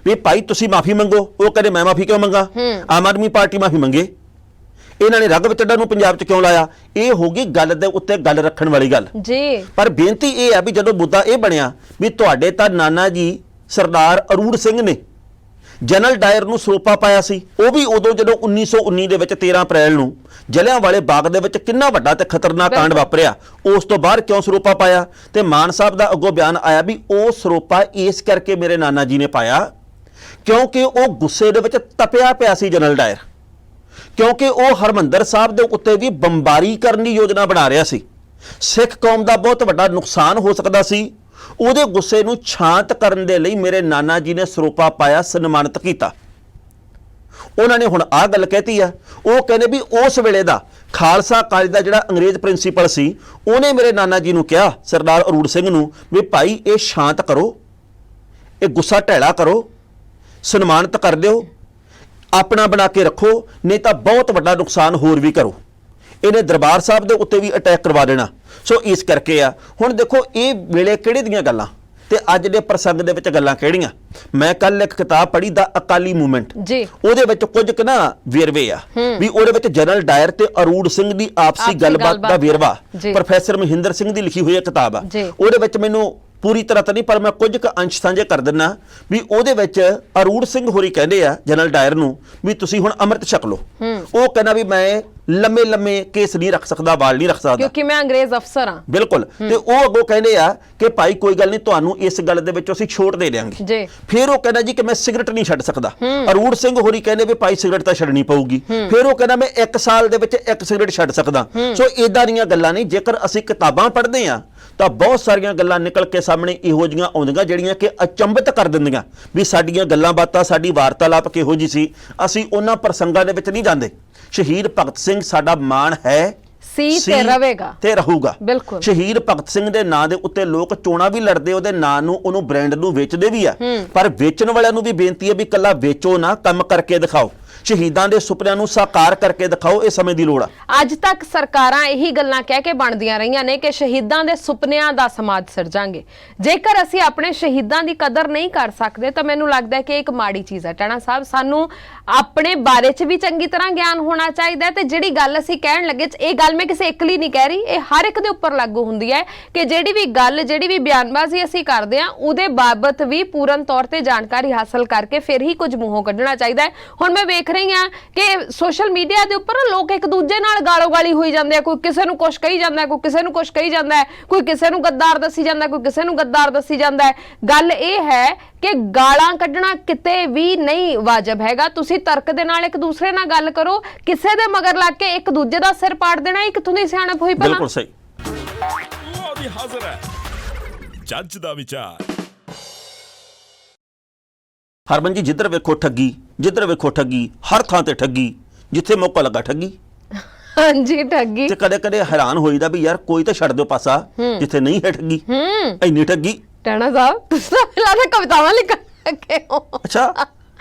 ਵੀ ਭਾਈ ਤੁਸੀਂ ਮਾਫੀ ਮੰਗੋ, ਉਹ ਕਹਿੰਦੇ ਮੈਂ ਮਾਫੀ ਕਿਉਂ ਮੰਗਾ? ਆਮ ਆਦਮੀ ਪਾਰਟੀ ਮਾਫੀ ਮੰਗੇ। ਇਹਨਾਂ ਨੇ ਰਗਬ ਚੱਡਾ ਨੂੰ ਪੰਜਾਬ 'ਚ ਕਿਉਂ ਲਾਇਆ? ਇਹ ਹੋ ਗਈ ਗੱਲ ਦੇ ਉੱਤੇ ਗੱਲ ਰੱਖਣ ਵਾਲੀ ਗੱਲ ਜੀ। ਪਰ ਬੇਨਤੀ ਇਹ ਆ ਵੀ ਜਦੋਂ ਮੁੱਦਾ ਇਹ ਬਣਿਆ ਵੀ ਤੁਹਾਡੇ ਤਾਂ ਨਾਨਾ ਜੀ ਸਰਦਾਰ ਅਰੂੜ ਸਿੰਘ ਨੇ ਜਨਰਲ ਡਾਇਰ ਨੂੰ ਸਰੋਪਾ ਪਾਇਆ ਸੀ, ਉਹ ਵੀ ਉਦੋਂ ਜਦੋਂ 1919 ਦੇ ਵਿੱਚ 13 ਅਪ੍ਰੈਲ ਨੂੰ ਜਲਿਆਂਵਾਲੇ ਬਾਗ ਦੇ ਵਿੱਚ ਕਿੰਨਾ ਵੱਡਾ ਤੇ ਖਤਰਨਾਕ ਕਾਂਡ ਵਾਪਰਿਆ, ਉਸ ਤੋਂ ਬਾਅਦ ਕਿਉਂ ਸਰੋਪਾ ਪਾਇਆ? ਤੇ ਮਾਨ ਸਾਹਿਬ ਦਾ ਅੱਗੋਂ ਬਿਆਨ ਆਇਆ ਵੀ ਉਹ ਸਰੋਪਾ ਇਸ ਕਰਕੇ ਮੇਰੇ ਨਾਨਾ ਜੀ ਨੇ ਪਾਇਆ ਕਿਉਂਕਿ ਉਹ ਗੁੱਸੇ ਦੇ ਵਿੱਚ ਤਪਿਆ ਪਿਆ ਸੀ ਜਨਰਲ ਡਾਇਰ, ਕਿਉਂਕਿ ਉਹ ਹਰਮੰਦਰ ਸਾਹਿਬ ਦੇ ਉੱਤੇ ਵੀ ਬੰਬਾਰੀ ਕਰਨ ਦੀ ਯੋਜਨਾ ਬਣਾ ਰਿਹਾ ਸੀ। ਸਿੱਖ ਕੌਮ ਦਾ ਬਹੁਤ ਵੱਡਾ ਨੁਕਸਾਨ ਹੋ ਸਕਦਾ ਸੀ। ਉਹਦੇ ਗੁੱਸੇ ਨੂੰ ਸ਼ਾਂਤ ਕਰਨ ਦੇ ਲਈ ਮੇਰੇ ਨਾਨਾ ਜੀ ਨੇ ਸਰੋਪਾ ਪਾਇਆ, ਸਨਮਾਨਿਤ ਕੀਤਾ। ਉਹਨਾਂ ਨੇ ਹੁਣ ਆਹ ਗੱਲ ਕਹਿਤੀ ਆ, ਉਹ ਕਹਿੰਦੇ ਵੀ ਉਸ ਵੇਲੇ ਦਾ ਖਾਲਸਾ ਕਾਲਜ ਦਾ ਜਿਹੜਾ ਅੰਗਰੇਜ਼ ਪ੍ਰਿੰਸੀਪਲ ਸੀ, ਉਹਨੇ ਮੇਰੇ ਨਾਨਾ ਜੀ ਨੂੰ ਕਿਹਾ, ਸਰਦਾਰ ਅਰੂੜ ਸਿੰਘ ਨੂੰ, ਵੀ ਭਾਈ ਇਹ ਸ਼ਾਂਤ ਕਰੋ, ਇਹ ਗੁੱਸਾ ਢੈਲਾ ਕਰੋ, ਸਨਮਾਨਿਤ ਕਰ ਦਿਓ, ਆਪਣਾ ਬਣਾ ਕੇ ਰੱਖੋ, ਨਹੀਂ ਤਾਂ ਬਹੁਤ ਵੱਡਾ ਨੁਕਸਾਨ ਹੋਰ ਵੀ ਕਰੋ। ਇਹਨੇ ਦਰਬਾਰ ਸਾਹਿਬ ਦੇ ਉੱਤੇ ਵੀ ਅਟੈਕ ਕਰਵਾ ਦੇਣਾ। ਸੋ ਇਸ ਕਰਕੇ ਆ ਹੁਣ ਦੇਖੋ ਇਹ ਵੇਲੇ ਕਿਹੜੇ ਦੀਆਂ ਗੱਲਾਂ ਤੇ ਅੱਜ ਦੇ ਪ੍ਰਸੰਗ ਦੇ ਵਿੱਚ ਗੱਲਾਂ ਕਿਹੜੀਆਂ। ਮੈਂ ਕੱਲ ਇੱਕ ਕਿਤਾਬ ਪੜ੍ਹੀ ਦਾ ਅਕਾਲੀ ਮੂਵਮੈਂਟ ਜੀ, ਉਹਦੇ ਵਿੱਚ ਕੁਝ ਕੁ ਨਾ ਵੇਰਵੇ ਆ ਵੀ ਉਹਦੇ ਵਿੱਚ ਜਨਰਲ ਡਾਇਰ ਤੇ ਅਰੂੜ ਸਿੰਘ ਦੀ ਆਪਸੀ ਗੱਲਬਾਤ ਦਾ ਵੇਰਵਾ ਪ੍ਰੋਫੈਸਰ ਮਹਿੰਦਰ ਸਿੰਘ ਦੀ ਲਿਖੀ ਹੋਈ ਕਿਤਾਬ ਆ। ਉਹਦੇ ਵਿੱਚ ਮੈਨੂੰ ਪੂਰੀ ਤਰ੍ਹਾਂ ਤਾਂ ਨਹੀਂ ਪਰ ਮੈਂ ਕੁਝ ਕੁ ਅੰਸ਼ ਸਾਂਝੇ ਕਰ ਦਿੰਨਾ ਵੀ ਉਹਦੇ ਵਿੱਚ ਅਰੂੜ ਸਿੰਘ ਹੋਰੀ ਕਹਿੰਦੇ ਆ ਜਨਰਲ ਡਾਇਰ ਨੂੰ ਵੀ ਤੁਸੀਂ ਹੁਣ ਅੰਮ੍ਰਿਤ ਛਕ ਲਓ। ਉਹ ਕਹਿੰਦਾ ਵੀ ਮੈਂ ਲੰਮੇ ਲੰਮੇ ਕੇਸ ਨਹੀਂ ਰੱਖ ਸਕਦਾ, ਵਾਲ ਨਹੀਂ ਰੱਖ ਸਕਦਾ ਕਿਉਂਕਿ ਮੈਂ ਅੰਗਰੇਜ਼ ਅਫਸਰ ਹਾਂ। ਬਿਲਕੁਲ। ਤੇ ਉਹ ਅੱਗੋਂ ਕਹਿੰਦੇ ਆ ਕਿ ਭਾਈ ਕੋਈ ਗੱਲ ਨਹੀਂ, ਤੁਹਾਨੂੰ ਇਸ ਗੱਲ ਦੇ ਵਿੱਚ ਅਸੀਂ ਛੋਟ ਦੇ ਦੇਵਾਂਗੇ। ਫਿਰ ਉਹ ਕਹਿੰਦਾ ਜੀ ਕਿ ਮੈਂ ਸਿਗਰਟ ਨਹੀਂ ਛੱਡ ਸਕਦਾ। ਅਰੂੜ ਸਿੰਘ ਹੋਰੀ ਕਹਿੰਦੇ ਵੀ ਭਾਈ ਸਿਗਰਟ ਤਾਂ ਛੱਡਣੀ ਪਊਗੀ। ਫਿਰ ਉਹ ਕਹਿੰਦਾ ਮੈਂ 1 ਸਾਲ ਦੇ ਵਿੱਚ 1 ਸਿਗਰਟ ਛੱਡ ਸਕਦਾ। ਸੋ ਇਦਾਂ ਦੀਆਂ ਗੱਲਾਂ ਨਹੀਂ। ਜੇਕਰ ਅਸੀਂ ਕਿਤਾਬਾਂ ਪੜ੍ਹਦੇ ਆ ਤਾਂ ਬਹੁਤ ਸਾਰੀਆਂ ਗੱਲਾਂ ਨਿਕਲ ਕੇ ਸਾਹਮਣੇ ਇਹੋ ਜਿਹੀਆਂ ਆਉਂਦੀਆਂ ਜਿਹੜੀਆਂ ਕਿ ਅਚੰਭਿਤ ਕਰ ਦਿੰਦੀਆਂ ਵੀ ਸਾਡੀਆਂ ਗੱਲਾਂ ਬਾਤਾਂ, ਸਾਡੀ ਵਾਰਤਾਲਾਪ ਕਿਹੋ ਜਿਹੀ ਸੀ। ਅਸੀਂ ਉਹਨਾਂ ਪ੍ਰਸੰਗਾਂ ਦੇ ਵਿੱਚ ਨਹੀਂ ਜਾਂਦੇ। ਸ਼ਹੀਦ ਭਗਤ ਸਿੰਘ ਸਾਡਾ ਮਾਣ ਹੈ ਸੀ ਤੇ ਰਹੇਗਾ ਤੇ ਰਹੂਗਾ। ਬਿਲਕੁਲ। ਸ਼ਹੀਦ ਭਗਤ ਸਿੰਘ ਦੇ ਨਾਂ ਦੇ ਉੱਤੇ ਲੋਕ ਚੋਣਾਂ ਵੀ ਲੜਦੇ, ਉਹਦੇ ਨਾਂ ਨੂੰ, ਉਹਨੂੰ ਬ੍ਰਾਂਡ ਨੂੰ ਵੇਚਦੇ ਵੀ ਆ, ਪਰ ਵੇਚਣ ਵਾਲਿਆਂ ਨੂੰ ਵੀ ਬੇਨਤੀ ਹੈ ਵੀ ਕੱਲਾ ਵੇਚੋ ਨਾ, ਕੰਮ ਕਰਕੇ ਦਿਖਾਓ। ਸ਼ਹੀਦਾਂ ਦੇ ਸੁਪਨਿਆਂ ਨੂੰ ਸਾਕਾਰ ਕਰਕੇ ਦਿਖਾਓ। ਇਹ ਸਮੇਂ ਦੀ ਲੋੜ ਆ। ਅੱਜ ਤੱਕ ਸਰਕਾਰਾਂ ਇਹੀ ਗੱਲਾਂ ਕਹਿ ਕੇ ਬਣਦੀਆਂ ਰਹੀਆਂ ਨੇ ਕਿ ਸ਼ਹੀਦਾਂ ਦੇ ਸੁਪਨਿਆਂ ਦਾ ਸਮਾਜ ਸਿਰਜਾਂਗੇ। ਜੇਕਰ ਅਸੀਂ ਆਪਣੇ ਸ਼ਹੀਦਾਂ ਦੀ ਕਦਰ ਨਹੀਂ ਕਰ ਸਕਦੇ ਤਾਂ ਮੈਨੂੰ ਲੱਗਦਾ ਹੈ ਕਿ ਇੱਕ ਮਾੜੀ ਚੀਜ਼ ਹੈ। ਟਾਣਾ ਸਾਹਿਬ, ਸਾਨੂੰ ਆਪਣੇ ਬਾਰੇ 'ਚ ਵੀ ਚੰਗੀ ਤਰ੍ਹਾਂ ਗਿਆਨ ਹੋਣਾ ਚਾਹੀਦਾ ਤੇ ਜਿਹੜੀ ਗੱਲ ਅਸੀਂ ਕਹਿਣ ਲੱਗੇ, ਇਹ ਗੱਲ ਮੈਂ ਕਿਸੇ ਇੱਕ ਲਈ ਨਹੀਂ ਕਹਿ ਰਹੀ, ਇਹ ਹਰ ਇੱਕ ਦੇ ਉੱਪਰ ਲਾਗੂ ਹੁੰਦੀ ਹੈ ਕਿ ਜਿਹੜੀ ਵੀ ਗੱਲ, ਜਿਹੜੀ ਵੀ ਬਿਆਨਬਾਜ਼ੀ ਅਸੀਂ ਕਰਦੇ ਹਾਂ ਉਹਦੇ ਬਾਬਤ ਵੀ ਪੂਰਨ ਤੌਰ ਤੇ ਜਾਣਕਾਰੀ ਹਾਸਲ ਕਰਕੇ ਫਿਰ ਹੀ ਕੁਝ ਮੂੰਹੋਂ ਕੱਢਣਾ ਚਾਹੀਦਾ ਹੈ। ਹੁਣ ਮੈਂ ਵੇਖ ਰਹੀ ਹਾਂ ਕਿ ਸੋਸ਼ਲ ਮੀਡੀਆ ਦੇ ਉੱਪਰ ਲੋਕ ਇੱਕ ਦੂਜੇ ਨਾਲ ਗਾਲੋ ਗਾਲੀ ਹੋਈ ਜਾਂਦੇ ਆ। ਕੋਈ ਕਿਸੇ ਨੂੰ ਕੁਛ ਕਹੀ ਜਾਂਦਾ, ਕੋਈ ਕਿਸੇ ਨੂੰ ਕੁਛ ਕਹੀ ਜਾਂਦਾ, ਕੋਈ ਕਿਸੇ ਨੂੰ ਗੱਦਾਰ ਦੱਸੀ ਜਾਂਦਾ, ਕੋਈ ਕਿਸੇ ਨੂੰ ਗੱਦਾਰ ਦੱਸੀ ਜਾਂਦਾ। ਗੱਲ ਇਹ ਹੈ ਕਿ ਗਾਲਾਂ ਕੱਢਣਾ ਕਿਤੇ ਵੀ ਨਹੀਂ ਵਾਜਬ ਹੈਗਾ। ਤੁਸੀਂ ਤਰਕ ਦੇ ਨਾਲ ਇੱਕ ਦੂਸਰੇ ਨਾਲ ਗੱਲ ਕਰੋ। ਕਿਸੇ ਦੇ ਮਗਰ ਲੱਗ ਕੇ ਇੱਕ ਦੂਜੇ ਦਾ ਸਿਰ ਪਾੜ ਦੇਣਾ ਇਹ ਕਿੱਥੋਂ ਦੀ ਸਿਆਣਪ ਹੋਈ? ਬਿਲਕੁਲ ਸਹੀ। ਉਹ ਵੀ ਹਾਜ਼ਰ ਹੈ ਜੱਜ ਦਾ ਵਿਚਾਰ। ਹਰਮਨ ਜੀ, ਜਿੱਧਰ ਵੇਖੋ ਠੱਗੀ, ਜਿੱਧਰ ਵੇਖੋ ਠੱਗੀ, ਹਰ ਥਾਂ ਤੇ ਠੱਗੀ, ਜਿੱਥੇ ਮੌਕਾ ਲੱਗਾ ਠੱਗੀ। ਹਾਂਜੀ, ਠੱਗੀ। ਤੇ ਕਦੇ ਕਦੇ ਹੈਰਾਨ ਹੋਈਦਾ ਵੀ ਯਾਰ ਕੋਈ ਤਾਂ ਛੱਡ ਦਿਓ ਪਾਸਾ ਜਿੱਥੇ ਨਹੀਂ ਹੈ ਠੱਗੀ। ਇੰਨੀ ਠੱਗੀ। ਟਾਣਾ ਸਾਹਿਬ, ਤੁਸੀਂ ਤਾਂ ਫਿਲਹਾਲ ਕਵਿਤਾਵਾਂ ਲਿਖਣ ਲੱਗੇ ਹੋ। ਅੱਛਾ।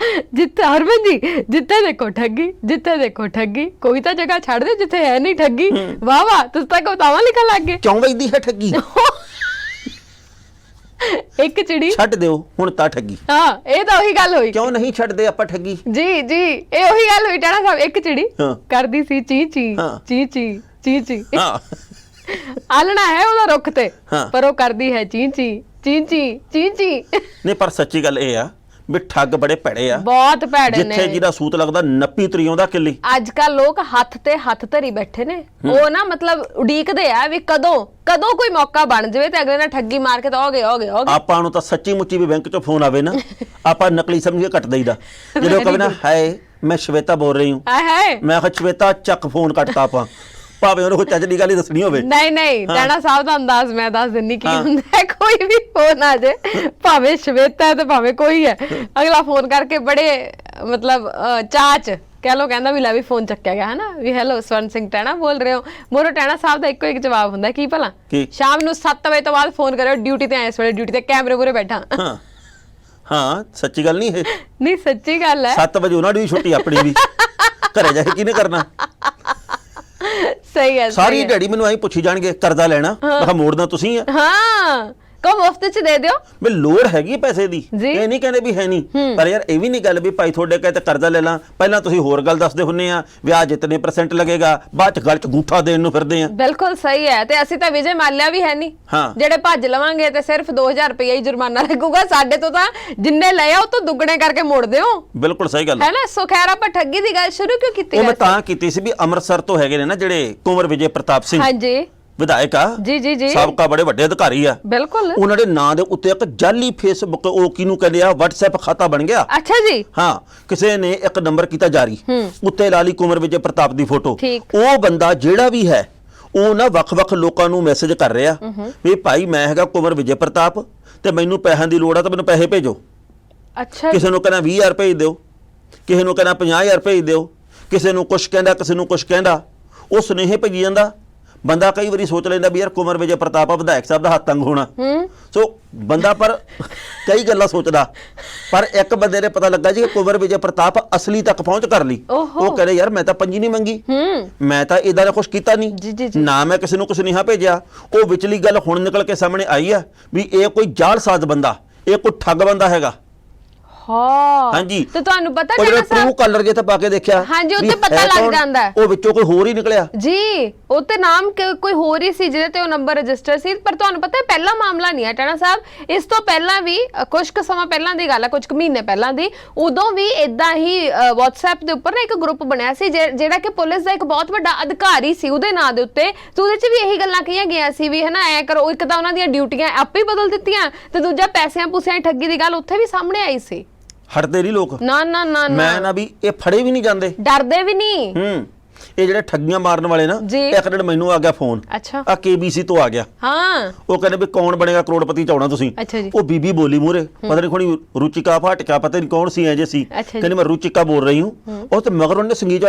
ਜਿੱਥੇ ਹਰਮਨ ਜੀ, ਜਿੱਥੇ ਦੇਖੋ ਠੱਗੀ, ਜਿੱਥੇ ਦੇਖੋ ਠੱਗੀ, ਕੋਈ ਤਾਂ ਜਗ੍ਹਾ ਛੱਡ ਦੇ ਜਿੱਥੇ ਹੈ ਨਹੀਂ ਠੱਗੀ। ਵਾਹ ਵਾਹ, ਤੁਸੀਂ ਤਾਂ ਕਵਿਤਾਵਾਂ ਲਿਖਣ ਲੱਗ ਗਏ। ਕਿਉਂ ਵਜਦੀ ਹੈ ਠੱਗੀ? ਇੱਕ ਚਿੜੀ ਛੱਡ ਦਿਓ ਹੁਣ ਤਾਂ ਠੱਗੀ। ਹਾਂ, ਇਹ ਤਾਂ ਉਹੀ ਗੱਲ ਹੋਈ। ਕਿਉਂ ਨਹੀਂ ਛੱਡਦੇ ਆਪਾਂ ਠੱਗੀ? ਜੀ ਜੀ, ਇਹ ਉਹੀ ਗੱਲ ਹੋਈ। ਟਾਣਾ ਸਾਹਿਬ, ਇੱਕ ਚਿੜੀ ਕਰਦੀ ਸੀ ਚੀ ਚੀ ਚੀ ਚੀ ਚੀ ਚੀ। ਹਾਂ, ਆਲਣਾ ਹੈ ਉਹਦਾ ਰੁੱਖ ਤੇ, ਪਰ ਉਹ ਕਰਦੀ ਹੈ ਚੀ ਚੀ ਚੀ ਚੀ ਚੀ ਚੀ। ਨਹੀਂ, ਪਰ ਸੱਚੀ ਗੱਲ ਇਹ ਆ ਵੀ ਠੱਗ ਬੜੇ ਭੈੜੇ ਆ, ਬਹੁਤ ਭੈੜੇ ਨੇ। ਜਿੱਥੇ ਜਿਹਦਾ ਸੂਤ ਲੱਗਦਾ ਨੱਪੀ ਤਰੀ ਆਉਂਦਾ ਕਿੱਲੀ। ਅੱਜ ਕੱਲ ਲੋਕ ਹੱਥ ਤੇ ਹੱਥ ਧਰੀ ਬੈਠੇ ਨੇ। ਉਹ ਨਾ ਮਤਲਬ ਉਡੀਕਦੇ ਆ ਵੀ ਕਦੋਂ ਕੋਈ ਮੌਕਾ ਬਣ ਜਾਵੇ ਤੇ ਅਗਲੇ ਨਾਲ ਠੱਗੀ ਮਾਰ ਕੇ ਤਾਂ ਹੋ ਗਏ। ਆਪਾਂ ਨੂੰ ਤਾਂ ਸੱਚੀ ਮੁੱਚੀ ਵੀ ਬੈਂਕ ਚੋਂ ਫੋਨ ਆਵੇ ਨਾ, ਆਪਾਂ ਨਕਲੀ ਸਮਝ ਕੇ ਕੱਟ ਦਈਦਾ। ਜਦੋਂ ਕਹੇ ਨਾ ਹਾਏ ਮੈਂ ਸ਼ਵੇਤਾ ਬੋਲ ਰਹੀ ਹੂੰ, ਮੈਂ ਕਿਹਾ ਸ਼ਵੇਤਾ ਚੱਕ ਫੋਨ ਕੱਟਤਾ ਆਪਾਂ, ਭਾਵੇਂ ਉਹਨੂੰ ਕੋਈ ਚੱਜ ਦੀ ਗੱਲ ਹੀ ਦੱਸਣੀ ਹੋਵੇ। ਨਹੀਂ, ਟਾਣਾ ਸਾਹਿਬ ਦਾ ਅੰਦਾਜ਼ ਮੈਂ ਦੱਸ ਦਿੰਨੀ ਕੀ ਹੁੰਦਾ ਹੈ। ਕੋਈ ਵੀ ਫੋਨ ਆ ਜੇ, ਭਾਵੇਂ ਸ਼ਵੇਤਾ ਹੈ ਤੇ ਭਾਵੇਂ ਕੋਈ ਹੈ, ਅਗਲਾ ਫੋਨ ਕਰਕੇ ਬੜੇ ਮਤਲਬ ਚਾਚ ਕਹਿ ਲੋ, ਕਹਿੰਦਾ ਵੀ ਲੈ ਵੀ ਫੋਨ ਚੱਕਿਆ ਗਿਆ ਹੈ ਨਾ, ਵੀ ਹੈਲੋ ਸਵਰਨ ਸਿੰਘ ਟਾਣਾ ਬੋਲ ਰਹੇ ਹੋ। ਮੋਰੋ ਟਾਣਾ ਸਾਹਿਬ ਦਾ ਇੱਕੋ ਇੱਕ ਜਵਾਬ ਹੁੰਦਾ, ਕੀ ਭਲਾ? ਸ਼ਾਮ ਨੂੰ 7 ਵਜੇ ਤੋਂ ਬਾਅਦ ਫੋਨ ਕਰਿਓ, ਡਿਊਟੀ ਤੇ ਆਏ, ਇਸ ਵੇਲੇ ਡਿਊਟੀ ਤੇ ਕੈਮਰੇ ਮੂਹਰੇ ਬੈਠਾ। ਹਾਂ, ਸੱਚੀ ਗੱਲ ਨਹੀਂ ਇਹ। ਨਹੀਂ, ਸੱਚੀ ਗੱਲ ਹੈ। 7 ਵਜੇ ਉਹਨਾਂ ਦੀ ਵੀ ਛੁੱਟੀ, ਆਪਣੀ ਵੀ। ਘਰੇ ਜਾ ਕੇ ਕਿਹਨੇ ਕਰਨਾ? ਸਹੀ ਹੈ। ਸਾਰੀ ਦਿਹਾੜੀ ਮੈਨੂੰ ਐਂ ਪੁੱਛੀ ਜਾਣਗੇ ਕਰਜ਼ਾ ਲੈਣਾ, ਮੈਂ ਕਿਹਾ ਮੋੜਨਾ ਤੁਸੀਂ ਆ। ਹਾਂ, ਕੋ ਮੁਫਤ ਚ ਦੇ ਦਿਓ। ਵੀ ਲੋੜ ਹੈਗੀ ਪੈਸੇ ਦੀ, ਇਹ ਨਹੀਂ ਕਹਿੰਦੇ ਵੀ ਹੈ ਨਹੀਂ, ਪਰ ਯਾਰ ਇਹ ਵੀ ਨਹੀਂ ਗੱਲ ਵੀ ਭਾਈ ਤੁਹਾਡੇ ਕਹੇ ਤੇ ਕਰਜ਼ਾ ਲੈ ਲਾਂ, ਪਹਿਲਾਂ ਤੁਸੀਂ ਹੋਰ ਗੱਲ ਦੱਸਦੇ ਹੁੰਨੇ ਆ, ਵਿਆਜ ਇਤਨੇ % ਲੱਗੇਗਾ, ਬਾਅਦ ਚ ਗੱਲ ਚ ਗੂਠਾ ਦੇਣ ਨੂੰ ਫਿਰਦੇ ਆ। ਬਿਲਕੁਲ ਸਹੀ ਹੈ। ਤੇ ਅਸੀਂ ਤਾਂ ਵਿਜੇ ਮਾਲਿਆ ਵੀ ਹੈ ਨਹੀਂ, ਜਿਹੜੇ ਭੱਜ ਲਵਾਂਗੇ ਤੇ ਸਿਰਫ 2000 ਰੁਪਏ ਹੀ ਜੁਰਮਾਨਾ ਲੱਗੂਗਾ। ਸਾਡੇ ਤੋਂ ਤਾਂ ਜਿੰਨੇ ਲਏ ਆ ਉਹ ਤੋਂ ਦੁੱਗਣੇ ਕਰਕੇ ਮੋੜ ਦਿਓ। ਬਿਲਕੁਲ ਸਹੀ ਗੱਲ ਹੈ ਨਾ। ਸੋ ਖੈਰ, ਆਪਾਂ ਠੱਗੀ ਦੀ ਗੱਲ ਸ਼ੁਰੂ ਕਿਉਂ ਕੀਤੀ? ਉਹ ਮੈਂ ਤਾਂ ਕੀਤੀ ਸੀ ਵੀ ਅੰਮ੍ਰਿਤਸਰ ਤੋਂ ਹੈਗੇ ਨੇ ਨਾ ਜਿਹੜੇ ਕੁੰਵਰ ਵਿਜੇ ਪ੍ਰਤਾਪ ਸਿੰਘ। ਹਾਂਜੀ, ਵਿਧਾਇਕ ਆ ਜੀ, ਸਾਬਕਾ ਬੜੇ ਵੱਡੇ ਅਧਿਕਾਰੀ ਆ। ਬਿਲਕੁਲ। ਉਹਨਾਂ ਦੇ ਨਾਂ ਦੇ ਉੱਤੇ ਇੱਕ ਜਾਲੀ ਫੇਸਬੁੱਕ, ਉਹ ਕਿਹਨੂੰ ਕਹਿੰਦੇ ਆ, WhatsApp ਖਾਤਾ ਬਣ ਗਿਆ। ਅੱਛਾ ਜੀ। ਹਾਂ, ਕਿਸੇ ਨੇ ਇੱਕ ਨੰਬਰ ਕੀਤਾ ਜਾਰੀ, ਉੱਤੇ ਲਾ ਲਈ ਕੁੰਵਰ ਵਿਜੇ ਪ੍ਰਤਾਪ ਦੀ ਫੋਟੋ। ਉਹ ਬੰਦਾ ਜਿਹੜਾ ਵੀ ਹੈ ਉਹ ਨਾ ਵੱਖ-ਵੱਖ ਲੋਕਾਂ ਨੂੰ ਮੈਸੇਜ ਕਰ ਰਿਹਾ ਵੀ ਭਾਈ ਮੈਂ ਹੈਗਾ ਕੁੰਵਰ ਵਿਜੇ ਪ੍ਰਤਾਪ ਤੇ ਮੈਨੂੰ ਪੈਸਿਆਂ ਦੀ ਲੋੜ ਆ ਤਾਂ ਮੈਨੂੰ ਪੈਸੇ ਭੇਜੋ। ਅੱਛਾ। ਕਿਸੇ ਨੂੰ ਕਹਿੰਦਾ 20000 ਭੇਜ ਦਿਓ, ਕਿਸੇ ਨੂੰ ਕਹਿੰਦਾ 50000 ਭੇਜ ਦਿਓ, ਕਿਸੇ ਨੂੰ ਕੁਛ ਕਹਿੰਦਾ, ਕਿਸੇ ਨੂੰ ਕੁਛ ਕਹਿੰਦਾ। ਉਹ ਸੁਨੇਹੇ ਭੇਜੀ ਜਾਂਦਾ। ਬੰਦਾ ਕਈ ਵਾਰੀ ਸੋਚ ਲੈਂਦਾ ਵੀ ਯਾਰ ਕੁੰਵਰ ਵਿਜੇ ਪ੍ਰਤਾਪ ਵਿਧਾਇਕ ਸਾਹਿਬ ਦਾ ਹੱਥ ਤੰਗ ਹੋਣਾ, ਸੋ ਬੰਦਾ ਪਰ ਕਈ ਗੱਲਾਂ ਸੋਚਦਾ, ਪਰ ਇੱਕ ਬੰਦੇ ਨੇ ਪਤਾ ਲੱਗਾ ਜੀ ਕਿ ਕੁੰਵਰ ਵਿਜੇ ਪ੍ਰਤਾਪ ਅਸਲੀ ਤੱਕ ਪਹੁੰਚ ਕਰ ਲਈ। ਉਹ ਕਹਿੰਦੇ ਯਾਰ ਮੈਂ ਤਾਂ ਪੰਜੀ ਨਹੀਂ ਮੰਗੀ, ਮੈਂ ਤਾਂ ਇਦਾਂ ਦਾ ਕੁਛ ਕੀਤਾ ਨਹੀਂ, ਨਾ ਮੈਂ ਕਿਸੇ ਨੂੰ ਕੁਛ ਸੁਨੇਹਾ ਭੇਜਿਆ। ਉਹ ਵਿਚਲੀ ਗੱਲ ਹੁਣ ਨਿਕਲ ਕੇ ਸਾਹਮਣੇ ਆਈ ਆ ਵੀ ਇਹ ਕੋਈ ਜਾਲਸਾਜ਼ ਬੰਦਾ, ਇਹ ਕੋਈ ਠੱਗ ਬੰਦਾ ਹੈਗਾ। ਹਾਂ, ਹਾਂਜੀ। ਤੇ ਤੁਹਾਨੂੰ ਪਤਾ ਟਾਣਾ ਸਾਹਿਬ ਉਹ ਕਲਰ ਜੇ ਤਾਂ ਪਾ ਕੇ ਦੇਖਿਆ, ਹਾਂਜੀ, ਉੱਤੇ ਪਤਾ ਲੱਗ ਜਾਂਦਾ ਉਹ ਵਿੱਚੋਂ ਕੋਈ ਹੋਰ ਹੀ ਨਿਕਲਿਆ ਜੀ। ਉੱਤੇ ਨਾਮ ਕੋਈ ਹੋਰ ਹੀ ਸੀ ਜਿਹਦੇ ਤੇ ਉਹ ਨੰਬਰ ਰਜਿਸਟਰ ਸੀ। ਪਰ ਤੁਹਾਨੂੰ ਪਤਾ ਹੈ ਪਹਿਲਾ ਮਾਮਲਾ ਨਹੀਂ ਹੈ ਟਾਣਾ ਸਾਹਿਬ। ਇਸ ਤੋਂ ਪਹਿਲਾਂ ਵੀ ਕੁਝ ਕੁ ਸਮਾਂ ਪਹਿਲਾਂ ਦੀ ਗੱਲ ਹੈ, ਕੁਝ ਕੁ ਮਹੀਨੇ ਪਹਿਲਾਂ ਦੀ, ਉਦੋਂ ਵੀ ਇਦਾਂ ਹੀ WhatsApp ਦੇ ਉੱਪਰ ਨਾ ਇੱਕ ਗਰੁੱਪ ਬਣਿਆ ਸੀ ਜਿਹੜਾ ਕਿ ਪੁਲਿਸ ਦਾ ਇੱਕ ਬਹੁਤ ਵੱਡਾ ਅਧਿਕਾਰੀ ਸੀ ਉਹਦੇ ਨਾਂ ਦੇ ਉੱਤੇ। ਤੇ ਉਹਦੇ 'ਚ ਵੀ ਇਹੀ ਗੱਲਾਂ ਕਹੀਆਂ ਗਈਆਂ ਸੀ ਵੀ ਹਨਾ ਐ ਕਰੋ। ਇੱਕ ਤਾਂ ਉਹਨਾਂ ਦੀਆਂ ਡਿਊਟੀਆਂ ਆਪੇ ਹੀ ਬਦਲ ਦਿੱਤੀਆਂ ਤੇ ਦੂਜਾ ਪੈਸਿਆਂ ਪੂਸਿਆਂ ਦੀ ਠੱਗੀ ਦੀ ਗੱਲ ਉੱਥੇ ਵੀ ਸਾਹਮਣੇ ਆਈ ਸੀ। ਹਟਦੇ ਨਹੀਂ ਲੋਕ, ਨਾ ਨਾ ਨਾ, ਮੈਂ ਨਾ ਵੀ ਇਹ ਫੜੇ ਵੀ ਨਹੀਂ ਜਾਂਦੇ, ਡਰਦੇ ਵੀ ਨਹੀਂ। ਇਹ ਜਿਹੜੇ ਠੱਗੀਆਂ ਮਾਰਨ ਵਾਲੇ ਨਾ, ਜੀ। ਇੱਕ ਦਿਨ ਮੈਨੂੰ ਆ ਗਿਆ ਫੋਨ, ਅੱਛਾ ਆ KBC ਤੋਂ ਆ ਗਿਆ। ਹਾਂ ਉਹ ਕਹਿੰਦੇ ਵੀ ਕੌਣ ਬਣੇਗਾ ਕਰੋੜਪਤੀ ਚਾਉਣਾ ਤੁਸੀਂ। ਅੱਛਾ ਜੀ। ਉਹ ਬੀਬੀ ਬੋਲੀ ਮੂਰੇ, ਪਤਾ ਨਹੀਂ ਕੋਣੀ ਰੁਚਿਕਾ ਭਾਟਕਾ, ਪਤਾ ਨਹੀਂ ਕੌਣ ਸੀ, ਐਜੇ ਸੀ। ਅੱਛਾ ਜੀ। ਕਹਿੰਦੀ ਮੈਂ ਰੁਚਿਕਾ ਬੋਲ ਰਹੀ ਹੂੰ। ਉਹ ਤੇ ਮਗਰ ਉਹਨੇ ਸੰਗੀਤ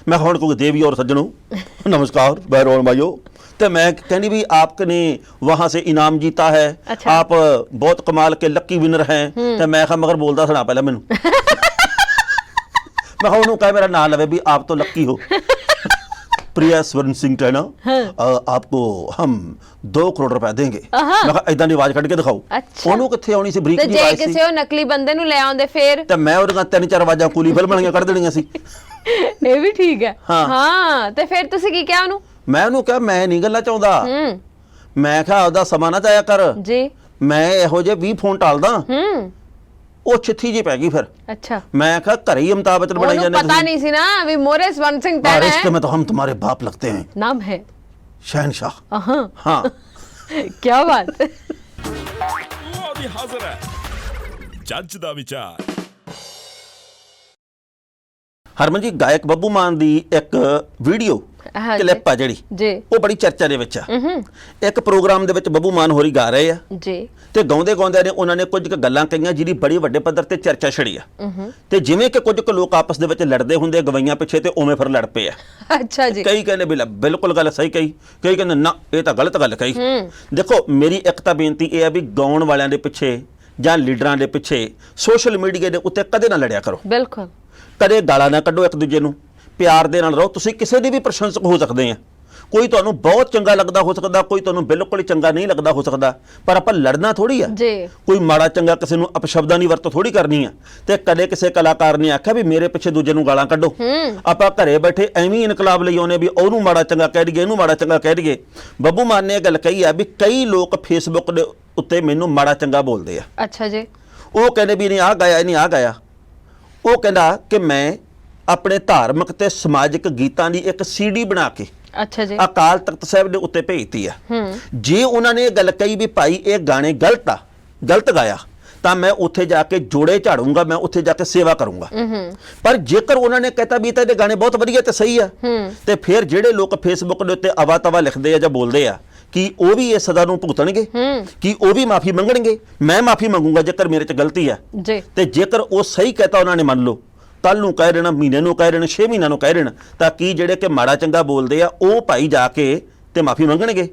मैं ਹੁਣ को देवी और सज्जनों नमस्कार बैरोन भाइयों, तो मैं कहनी भी आपने वहां से इनाम जीता है। अच्छा। आप बहुत कमाल के लक्की विनर हैं। तो मैं कहा मगर बोलता सुना पहले मैनू मैं उन्होंने कहा मेरा नाम लवे भी आप तो लक्की हो। प्रिया स्वर्ण सिंह टैना, आपको हम 2 करोड़ रुपए देंगे। मैं कहा इदां दी आवाज कट के दिखाओ। अच्छा। ਉਹਨੂੰ ਕਿੱਥੇ ਆਉਣੀ ਸੀ, ਬਰੀਕ ਤੇ ਜੀ ਜੇ ਆਵਾਜ਼ ਸੀ। ਕਿਸੇ ਉਹ ਨਕਲੀ ਬੰਦੇ ਨੂੰ ਲੈ ਆਉਂਦੇ ਫੇਰ ਤੇ ਮੈਂ ਉਹਦੀਆਂ 3-4 ਆਵਾਜ਼ਾਂ ਕੂਲੀ ਫਿਲਮ ਵਾਲੀਆਂ ਕੱਢ ਦੇਣੀਆਂ ਸੀ। ਇਹ ਵੀ ਠੀਕ ਹੈ। ਹਾਂ। ਹਾਂ ਤੇ ਫਿਰ ਤੁਸੀਂ ਕੀ ਕਿਹਾ ਉਹਨੂੰ? ਮੈਂ ਉਹਨੂੰ ਕਿਹਾ ਮੈਂ ਨਹੀਂ ਗੱਲਾਂ ਚਾਹੁੰਦਾ। ਮੈਂ ਕਿਹਾ ਆਪਦਾ ਸਮਾਂ ਨਾ ਜਾਇਆ ਕਰ। ਜੀ। ਮੈਂ ਇਹੋ ਜਿਹੇ 20 ਫੋਨ ਟਾਲਦਾ। ਉਹ ਚਿੱਠੀ ਜੀ ਪੈ ਗਈ ਫਿਰ। ਅੱਛਾ। मैं कहा घर ही अमिताभ बच्चन बनाई ਉਹਨੂੰ जाने ਪਤਾ ਨਹੀਂ ਸੀ ਨਾ ਵੀ ਮੋਰੇ ਸਵਰਨ ਸਿੰਘ ਟੈਨਾ रिश्ते है, में तो हम तुम्हारे बाप लगते हैं, नाम है। शहनशाह। हाँ हाँ क्या बात है। ਉਹ ਵੀ ਹਾਜ਼ਰ ਹੈ ਜੱਜ ਦਾ ਵਿਚਾਰ। ਹਰਮਨ ਜੀ, ਗਾਇਕ ਬੱਬੂ ਮਾਨ ਦੀ ਇੱਕ ਵੀਡੀਓ ਹਾਂਜੀ। ਕਲਿੱਪ ਆ ਜਿਹੜੀ, ਜੀ ਉਹ ਬੜੀ ਚਰਚਾ ਦੇ ਵਿੱਚ ਆ। ਇੱਕ ਪ੍ਰੋਗਰਾਮ ਦੇ ਵਿੱਚ ਬੱਬੂ ਮਾਨ ਹੋਰੀ ਗਾ ਰਹੇ ਆ ਜੀ ਤੇ ਗਾਉਂਦੇ ਗਾਉਂਦੇ ਨੇ ਉਹਨਾਂ ਨੇ ਕੁਝ ਕੁ ਗੱਲਾਂ ਕਹੀਆਂ ਜਿਹਦੀ ਬੜੀ ਵੱਡੇ ਪੱਧਰ ਤੇ ਚਰਚਾ ਛੜੀ ਆ। ਤੇ ਜਿਵੇਂ ਕਿ ਕੁਝ ਕੁ ਲੋਕ ਆਪਸ ਦੇ ਵਿੱਚ ਲੜਦੇ ਹੁੰਦੇ ਗਵਈਆਂ ਪਿੱਛੇ, ਤੇ ਉਵੇਂ ਫਿਰ ਲੜ ਪਏ ਆ। ਅੱਛਾ ਜੀ। ਕਈ ਕਹਿੰਦੇ ਵੀ ਲੈ ਬਿਲਕੁਲ ਗੱਲ ਸਹੀ ਕਹੀ, ਕਈ ਕਹਿੰਦੇ ਨਾ ਇਹ ਤਾਂ ਗਲਤ ਗੱਲ ਕਹੀ। ਦੇਖੋ ਮੇਰੀ ਇੱਕ ਤਾਂ ਬੇਨਤੀ ਇਹ ਆ ਵੀ ਗਾਉਣ ਵਾਲਿਆਂ ਦੇ ਪਿੱਛੇ ਜਾਂ ਲੀਡਰਾਂ ਦੇ ਪਿੱਛੇ ਸੋਸ਼ਲ ਮੀਡੀਆ ਦੇ ਉੱਤੇ ਕਦੇ ਨਾ ਲੜਿਆ ਕਰੋ। ਬਿਲਕੁਲ। ਕਦੇ ਗਾਲਾਂ ਨਾ ਕੱਢੋ ਇੱਕ ਦੂਜੇ ਨੂੰ, ਪਿਆਰ ਦੇ ਨਾਲ ਰਹੋ। ਤੁਸੀਂ ਕਿਸੇ ਦੇ ਵੀ ਪ੍ਰਸ਼ੰਸਕ ਹੋ ਸਕਦੇ ਆ। ਕੋਈ ਤੁਹਾਨੂੰ ਬਹੁਤ ਚੰਗਾ ਲੱਗਦਾ ਹੋ ਸਕਦਾ, ਕੋਈ ਤੁਹਾਨੂੰ ਬਿਲਕੁਲ ਹੀ ਚੰਗਾ ਨਹੀਂ ਲੱਗਦਾ ਹੋ ਸਕਦਾ, ਪਰ ਆਪਾਂ ਲੜਨਾ ਥੋੜੀ ਆ। ਜੀ। ਕੋਈ ਮਾੜਾ ਚੰਗਾ ਕਿਸੇ ਨੂੰ ਅਪਸ਼ਬਦਾਂ ਦੀ ਵਰਤੋਂ ਥੋੜੀ ਕਰਨੀ ਆ। ਤੇ ਕਦੇ ਕਿਸੇ ਕਲਾਕਾਰ ਨੇ ਆਖਿਆ ਵੀ ਮੇਰੇ ਪਿੱਛੇ ਦੂਜੇ ਨੂੰ ਗਾਲਾਂ ਕੱਢੋ। ਆਪਾਂ ਘਰੇ ਬੈਠੇ ਐਵੇਂ ਇਨਕਲਾਬ ਲਈ ਆਉਨੇ ਵੀ ਉਹਨੂੰ ਮਾੜਾ ਚੰਗਾ ਕਹਿ ਦਈਏ, ਇਹਨੂੰ ਮਾੜਾ ਚੰਗਾ ਕਹਿ ਦਈਏ। ਬੱਬੂ ਮਾਨ ਨੇ ਇਹ ਗੱਲ ਕਹੀ ਆ ਵੀ ਕਈ ਲੋਕ ਫੇਸਬੁੱਕ ਦੇ ਉੱਤੇ ਮੈਨੂੰ ਮਾੜਾ ਚੰਗਾ ਬੋਲਦੇ ਆ। ਅੱਛਾ ਜੀ। ਉਹ ਕਹਿੰਦੇ ਵੀ ਨਹੀਂ ਆ ਗਾਇਆ, ਨਹੀਂ ਆ ਗਾਇਆ। ਉਹ ਕਹਿੰਦਾ ਕਿ ਮੈਂ ਆਪਣੇ ਧਾਰਮਿਕ ਤੇ ਸਮਾਜਿਕ ਗੀਤਾਂ ਦੀ ਇੱਕ CD ਬਣਾ ਕੇ ਅੱਛਾ ਜੀ। ਅਕਾਲ ਤਖਤ ਸਾਹਿਬ ਦੇ ਉੱਤੇ ਭੇਜਤੀ ਆ। ਜੇ ਉਹਨਾਂ ਨੇ ਇਹ ਗੱਲ ਕਹੀ ਵੀ ਭਾਈ ਇਹ ਗਾਣੇ ਗਲਤ ਆ, ਗਲਤ ਗਾਇਆ, ਤਾਂ ਮੈਂ ਉੱਥੇ ਜਾ ਕੇ ਜੋੜੇ ਝਾੜੂੰਗਾ, ਮੈਂ ਉੱਥੇ ਜਾ ਕੇ ਸੇਵਾ ਕਰੂੰਗਾ। ਪਰ ਜੇਕਰ ਉਹਨਾਂ ਨੇ ਕਹਿਤਾ ਵੀ ਤਾਂ ਇਹਦੇ ਗਾਣੇ ਬਹੁਤ ਵਧੀਆ ਤੇ ਸਹੀ ਆ, ਤੇ ਫਿਰ ਜਿਹੜੇ ਲੋਕ ਫੇਸਬੁੱਕ ਦੇ ਉੱਤੇ ਅਵਾ ਤਵਾ ਲਿਖਦੇ ਆ ਜਾਂ ਬੋਲਦੇ ਆ, ਕਿ ਉਹ ਵੀ ਇਹ ਸਜ਼ਾ ਨੂੰ ਭੁਗਤਣਗੇ, ਕਿ ਉਹ ਵੀ ਮਾਫੀ ਮੰਗਣਗੇ? ਮੈਂ ਮਾਫੀ ਮੰਗੂੰਗਾ ਜੇਕਰ ਮੇਰੇ 'ਚ ਗਲਤੀ ਆ। ਜੀ। ਤੇ ਜੇਕਰ ਉਹ ਸਹੀ ਕਹਿਤਾ ਉਹਨਾਂ ਨੇ ਮੰਨ ਲਓ, ਕੱਲ ਨੂੰ ਕਹਿ ਦੇਣਾ, ਮਹੀਨੇ ਨੂੰ ਕਹਿ ਦੇਣਾ, 6 ਮਹੀਨਿਆਂ ਨੂੰ ਕਹਿ ਦੇਣਾ, ਤਾਂ ਕੀ ਜਿਹੜੇ ਕਿ ਮਾੜਾ ਚੰਗਾ ਬੋਲਦੇ ਆ ਉਹ ਭਾਈ ਜਾ ਕੇ ਤੇ ਮਾਫੀ ਮੰਗਣਗੇ?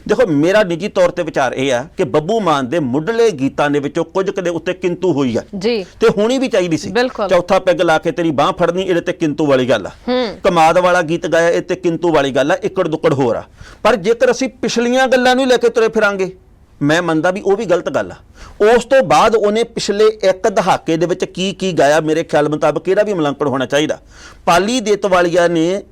ਦੇਖੋ ਮੇਰਾ ਨਿੱਜੀ ਤੌਰ ਤੇ ਵਿਚਾਰ ਇਹ ਆ ਕਿ ਬੱਬੂ ਮਾਨ ਦੇ ਮੁੱਢਲੇ ਗੀਤਾਂ ਦੇ ਵਿੱਚੋਂ ਕੁਝ ਕੁ ਦੇ ਉੱਤੇ ਕਿੰਤੂ ਹੋਈ ਆ ਜੀ, ਤੇ ਹੋਣੀ ਵੀ ਚਾਹੀਦੀ ਸੀ। ਚੌਥਾ ਪੈਗ ਲਾ ਕੇ ਤੇਰੀ ਬਾਹ ਫੜਨੀ, ਇਹਦੇ ਤੇ ਕਿੰਤੂ ਵਾਲੀ ਗੱਲ ਆ। ਕਮਾਦ ਵਾਲਾ ਗੀਤ ਗਾਇਆ, ਇਹ ਤੇ ਕਿੰਤੂ ਵਾਲੀ ਗੱਲ ਆ, ਇੱਕੜ ਦੁੱਕੜ ਹੋਰ ਆ। ਪਰ ਜੇਕਰ ਅਸੀਂ ਪਿਛਲੀਆਂ ਗੱਲਾਂ ਨੂੰ ਲੈ ਕੇ ਤੁਰੇ ਫਿਰਾਂਗੇ, ਮੈਂ ਮੰਨਦਾ ਵੀ ਉਹ ਵੀ ਗਲਤ ਗੱਲ ਆ। ਉਸ ਤੋਂ ਬਾਅਦ ਉਹਨੇ ਪਿਛਲੇ 1 ਦਹਾਕੇ ਦੇ ਵਿੱਚ ਕੀ ਗਾਇਆ, ਮੇਰੇ ਖਿਆਲ ਮੁਤਾਬਕ ਇਹਦਾ ਵੀ ਮੁਲਾਂਕਣ ਹੋਣਾ ਚਾਹੀਦਾ। ਪਾਲੀ ਦੇਤਵਾਲੀਆ ਨੇ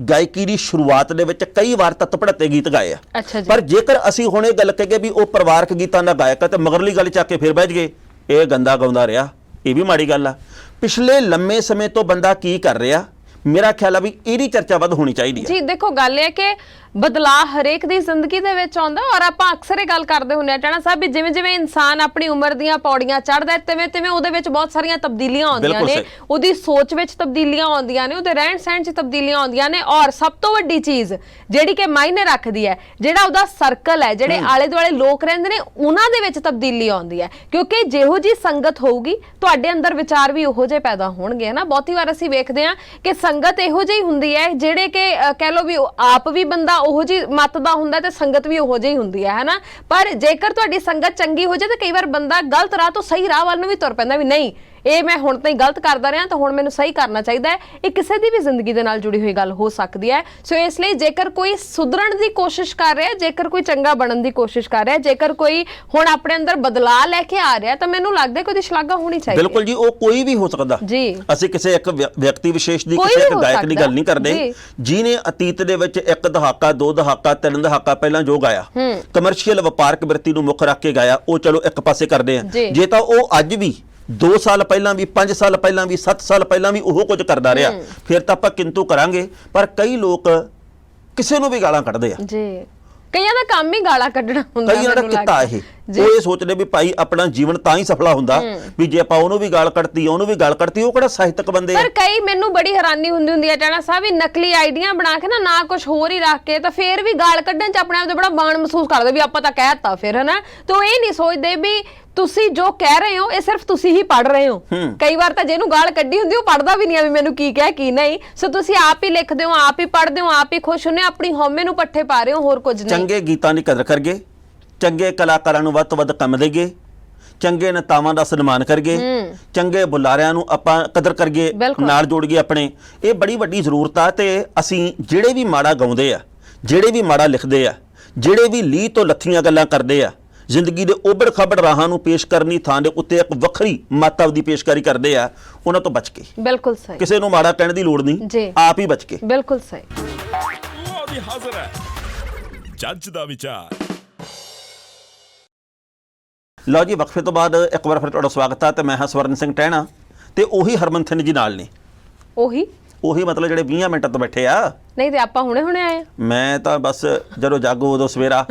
ਗਾਇਕੀ ਦੀ ਸ਼ੁਰੂਆਤ ਦੇ ਵਿੱਚ ਕਈ ਵਾਰ ਤੱਤ ਭੜੱਤੇ ਗੀਤ ਗਾਏ ਆ। ਪਰ ਜੇਕਰ ਅਸੀਂ ਹੁਣ ਇਹ ਗੱਲ ਕਹੀਏ ਵੀ ਉਹ ਪਰਿਵਾਰਕ ਗੀਤਾਂ ਦਾ ਗਾਇਕ ਆ, ਤੇ ਮਗਰਲੀ ਗੱਲ ਚੱਕ ਕੇ ਫਿਰ ਬਹਿ ਜਗੇ ਇਹ ਗੰਦਾ ਗਾਉਂਦਾ ਰਿਹਾ, ਇਹ ਵੀ ਮਾੜੀ ਗੱਲ ਆ। ਪਿਛਲੇ ਲੰਮੇ ਸਮੇਂ ਤੋਂ ਬੰਦਾ ਕੀ ਕਰ ਰਿਹਾ, ਮੇਰਾ ਖਿਆਲ ਆ ਵੀ ਇਹਦੀ ਚਰਚਾ ਵੱਧ ਹੋਣੀ ਚਾਹੀਦੀ ਹੈ। ਜੀ ਦੇਖੋ ਗੱਲ ਇਹ ਹੈ ਕਿ ਬਦਲਾਅ ਹਰੇਕ ਦੀ ਜ਼ਿੰਦਗੀ ਦੇ ਵਿੱਚ ਆਉਂਦਾ, ਔਰ ਆਪਾਂ ਅਕਸਰ ਇਹ ਗੱਲ ਕਰਦੇ ਹੁੰਦੇ ਆ ਟਾਣਾ ਸਾਹਿਬ ਵੀ ਜਿਵੇਂ ਜਿਵੇਂ ਇਨਸਾਨ ਆਪਣੀ ਉਮਰ ਦੀਆਂ ਪੌੜੀਆਂ ਚੜ੍ਹਦਾ ਤਿਵੇਂ ਤਿਵੇਂ ਉਹਦੇ ਵਿੱਚ ਬਹੁਤ ਸਾਰੀਆਂ ਤਬਦੀਲੀਆਂ ਆਉਂਦੀਆਂ ਨੇ। ਉਹਦੀ ਸੋਚ ਵਿੱਚ ਤਬਦੀਲੀਆਂ ਆਉਂਦੀਆਂ ਨੇ, ਉਹਦੇ ਰਹਿਣ ਸਹਿਣ 'ਚ ਤਬਦੀਲੀਆਂ ਆਉਂਦੀਆਂ ਨੇ, ਔਰ ਸਭ ਤੋਂ ਵੱਡੀ ਚੀਜ਼ ਜਿਹੜੀ ਕਿ ਮਾਇਨੇ ਰੱਖਦੀ ਹੈ, ਜਿਹੜਾ ਉਹਦਾ ਸਰਕਲ ਹੈ, ਜਿਹੜੇ ਆਲੇ ਦੁਆਲੇ ਲੋਕ ਰਹਿੰਦੇ ਨੇ, ਉਹਨਾਂ ਦੇ ਵਿੱਚ ਤਬਦੀਲੀ ਆਉਂਦੀ ਹੈ। ਕਿਉਂਕਿ ਜਿਹੋ ਜੀ ਸੰਗਤ ਹੋਊਗੀ ਤੁਹਾਡੇ ਅੰਦਰ ਵਿਚਾਰ ਵੀ ਉਹੋ ਜਿਹੇ ਪੈਦਾ ਹੋਣਗੇ ਨਾ। ਬਹੁਤੀ ਵਾਰ ਅਸੀਂ ਵੇਖਦੇ ਹਾਂ ਕਿ ਸੰਗਤ ਇਹੋ ਜਿਹੀ ਹੁੰਦੀ ਹੈ ਜਿਹੜੇ ਕਿ ਕਹਿ ਲਓ ਵੀ ਆਪ ਵੀ ਬੰਦਾ ਉਹੋ ਜਿਹੀ ਮੱਤ ਦਾ ਹੁੰਦਾ ਤੇ ਸੰਗਤ ਵੀ ਉਹੋ ਜਿਹੀ ਹੁੰਦੀ ਹੈ ਨਾ। ਪਰ ਜੇਕਰ ਤੁਹਾਡੀ ਸੰਗਤ ਚੰਗੀ ਹੋ ਜਾਏ ਤਾਂ ਕਈ ਵਾਰ ਬੰਦਾ ਗਲਤ ਰਾਹ ਤੋਂ ਸਹੀ ਰਾਹ ਵੱਲ ਨੂੰ ਵੀ ਤੁਰ ਪੈਂਦਾ, ਵੀ ਨਹੀਂ ਇਹ ਮੈਂ ਹੁਣ ਤਾਂ ਹੀ ਗਲਤ ਕਰਦਾ ਰਿਹਾ ਤਾਂ ਹੁਣ ਮੈਨੂੰ ਸਹੀ ਕਰਨਾ ਚਾਹੀਦਾ ਹੈ। ਇਹ ਕਿਸੇ ਦੀ ਵੀ ਜ਼ਿੰਦਗੀ ਦੇ ਨਾਲ ਜੁੜੀ ਹੋਈ ਗੱਲ ਹੋ ਸਕਦੀ ਹੈ। ਸੋ ਇਸ ਲਈ ਜੇਕਰ ਕੋਈ ਸੁਧਰਨ ਦੀ ਕੋਸ਼ਿਸ਼ ਕਰ ਰਿਹਾ, ਜੇਕਰ ਕੋਈ ਚੰਗਾ ਬਣਨ ਦੀ ਕੋਸ਼ਿਸ਼ ਕਰ ਰਿਹਾ, ਜੇਕਰ ਕੋਈ ਹੁਣ ਆਪਣੇ ਅੰਦਰ ਬਦਲਾਅ ਲੈ ਕੇ ਆ ਰਿਹਾ, ਤਾਂ ਮੈਨੂੰ ਲੱਗਦਾ ਕਿ ਉਹਦੀ ਸ਼ਲਾਘਾ ਹੋਣੀ ਚਾਹੀਦੀ ਹੈ। ਬਿਲਕੁਲ ਜੀ, ਉਹ ਕੋਈ ਵੀ ਹੋ ਸਕਦਾ ਜੀ। ਅਸੀਂ ਕਿਸੇ ਇੱਕ ਵਿਅਕਤੀ ਵਿਸ਼ੇਸ਼ ਦੀ, ਕਿਸੇ ਇੱਕ ਗਾਇਕ ਦੀ ਗੱਲ ਨਹੀਂ ਕਰਦੇ, ਜਿਹਨੇ ਅਤੀਤ ਦੇ ਵਿੱਚ 1 ਦਹਾਕਾ 2 ਦਹਾਕਾ 3 ਦਹਾਕਾ ਪਹਿਲਾਂ ਜੋ ਗਾਇਆ, ਕਮਰਸ਼ੀਅਲ ਵਪਾਰਕ ਬਿਰਤੀ ਨੂੰ ਮੁੱਖ ਰੱਖ ਕੇ ਗਾਇਆ, ਉਹ ਚਲੋ ਇੱਕ ਪਾਸੇ ਕਰਦੇ ਆ। ਜੇ ਤਾਂ ਉਹ ਅੱਜ ਵੀ 2 ਸਾਲ ਪਹਿਲਾਂ ਵੀ, 5 ਸਾਲ ਪਹਿਲਾਂ ਵੀ, 7 ਸਾਲ ਪਹਿਲਾਂ ਵੀ ਉਹ ਕੁਝ ਕਰਦਾ ਰਿਹਾ, ਫਿਰ ਤਾਂ ਆਪਾਂ ਕਿੰਤੂ ਕਰਾਂਗੇ। ਪਰ ਕਈ ਲੋਕ ਕਿਸੇ ਨੂੰ ਵੀ ਗਾਲਾਂ ਕੱਢਦੇ ਆ ਜੀ। ਕਈਆਂ ਦਾ ਕੰਮ ਹੀ ਗਾਲਾਂ ਕੱਢਣਾ ਹੁੰਦਾ, ਕਈਆਂ ਦਾ ਕਿੱਤਾ ਇਹ ਉਹ ਇਹ ਸੋਚਦੇ ਵੀ ਭਾਈ ਆਪਣਾ ਜੀਵਨ ਤਾਂ ਹੀ ਸਫਲਾ ਹੁੰਦਾ ਵੀ ਜੇ ਆਪਾਂ ਉਹਨੂੰ ਵੀ ਗਾਲ ਕੱਢਤੀ ਉਹਨੂੰ ਵੀ ਗਾਲ ਕੱਢਤੀ। ਉਹ ਕਿਹੜਾ ਸਾਹਿਤਕ ਬੰਦੇ ਆ। ਪਰ ਕਈ ਮੈਨੂੰ ਬੜੀ ਹੈਰਾਨੀ ਹੁੰਦੀ ਹੈ ਟਾਣਾ ਸਾਹਿਬ ਵੀ ਨਕਲੀ ਆਈਡੀਆਂ ਬਣਾ ਕੇ ਨਾ ਕੁਝ ਹੋਰ ਹੀ ਰੱਖ ਕੇ ਤਾਂ ਫੇਰ ਵੀ ਗਾਲ ਕੱਢਣ ਚ ਆਪਣੇ ਆਪ ਤੇ ਬੜਾ ਮਾਣ ਮਹਿਸੂਸ ਕਰਦੇ ਵੀ ਆਪਾਂ ਤਾਂ ਕਹਿਤਾ ਫਿਰ ਹਨਾ। ਤਾਂ ਇਹ ਨਹੀਂ ਸੋਚਦੇ ਵੀ ਤੁਸੀਂ ਜੋ ਕਹਿ ਰਹੇ ਹੋ ਇਹ ਸਿਰਫ ਤੁਸੀਂ ਹੀ ਪੜ ਰਹੇ ਹੋ। ਕਈ ਵਾਰ ਤਾਂ ਜਿਹਨੂੰ ਗਾਲ ਕੱਢੀ ਹੁੰਦੀ ਉਹ ਪੜਦਾ ਵੀ ਨਹੀਂ ਆ ਵੀ ਮੈਨੂੰ ਕੀ ਕਿਹਾ ਕੀ ਨਹੀਂ। ਸੋ ਤੁਸੀਂ ਆਪ ਹੀ ਲਿਖਦੇ ਹੋ, ਆਪ ਹੀ ਪੜਦੇ ਹੋ, ਆਪ ਹੀ ਖੁਸ਼ ਹੁੰਨੇ, ਆਪਣੀ ਹਉਮੈ ਨੂੰ ਪੱਠੇ ਪਾ ਰਹੇ ਹੋ, ਹੋਰ ਕੁਝ ਨਹੀਂ। ਚੰਗੇ ਗੀਤਾਂ ਦੀ ਕਦਰ ਕਰਗੇ, ਚੰਗੇ ਕਲਾਕਾਰਾਂ ਨੂੰ ਵੱਧ ਤੋਂ ਵੱਧ ਕੰਮ ਦੇਗੇ, ਚੰਗੇ ਨੇਤਾਵਾਂ ਦਾ ਸਨਮਾਨ ਕਰਗੇ, ਚੰਗੇ ਬੁਲਾਰਿਆਂ ਨੂੰ ਆਪਾਂ ਕਦਰ ਕਰਗੇ, ਨਾਲ ਜੋੜੀਏ ਆਪਣੇ। ਇਹ ਬੜੀ ਵੱਡੀ ਜ਼ਰੂਰਤ ਆ। ਤੇ ਅਸੀਂ ਜਿਹੜੇ ਵੀ ਮਾੜਾ ਗਾਉਂਦੇ ਆ, ਜਿਹੜੇ ਵੀ ਮਾੜਾ ਲਿਖਦੇ ਆ, ਜਿਹੜੇ ਵੀ ਲੀਹ ਤੋਂ ਲੱਥੀਆਂ ਗੱਲਾਂ ਕਰਦੇ ਆ, ਜ਼ਿੰਦਗੀ ਦੇ ਉਬੜ ਖਬੜ ਰਾਹਾਂ ਨੂੰ ਪੇਸ਼ ਕਰਨੀ ਥਾਂ ਦੇ ਉੱਤੇ ਇੱਕ ਵੱਖਰੀ ਮਾਤਵ ਦੀ ਪੇਸ਼ਕਾਰੀ ਕਰਦੇ ਆ, ਉਹਨਾਂ ਤੋਂ ਬਚ ਕੇ। ਬਿਲਕੁਲ ਸਹੀ। ਕਿਸੇ ਨੂੰ ਮਾੜਾ ਕਹਿਣ ਦੀ ਲੋੜ ਨਹੀਂ, ਆਪ ਹੀ ਬਚ ਕੇ। ਬਿਲਕੁਲ ਸਹੀ। ਲਓ ਜੀ ਹਾਜ਼ਰ ਹੈ ਜੱਜ ਦਾ ਵਿਚਾਰ। ਲਓ ਜੀ, ਵਕਫੇ ਤੋਂ ਬਾਅਦ ਇੱਕ ਵਾਰ ਫਿਰ ਤੁਹਾਡਾ ਸਵਾਗਤ ਹੈ ਤੇ ਮੈਂ ਹਾਂ ਸਵਰਨ ਸਿੰਘ ਟਹਿਣਾ ਤੇ ਉਹੀ ਹਰਮਨਥਨ ਜੀ ਨਾਲ ਨੇ। ਉਹੀ ਮਤਲਬ ਜਿਹੜੇ 20 ਮਿੰਟਾਂ ਤੋਂ ਬੈਠੇ ਆ। ਨਹੀਂ ਤੇ ਆਪਾਂ ਹੁਣੇ ਆਏ। ਮੈਂ ਤਾਂ ਬਸ ਜਦੋਂ ਜਾਗੋ ਉਦੋਂ ਸਵੇਰਾ।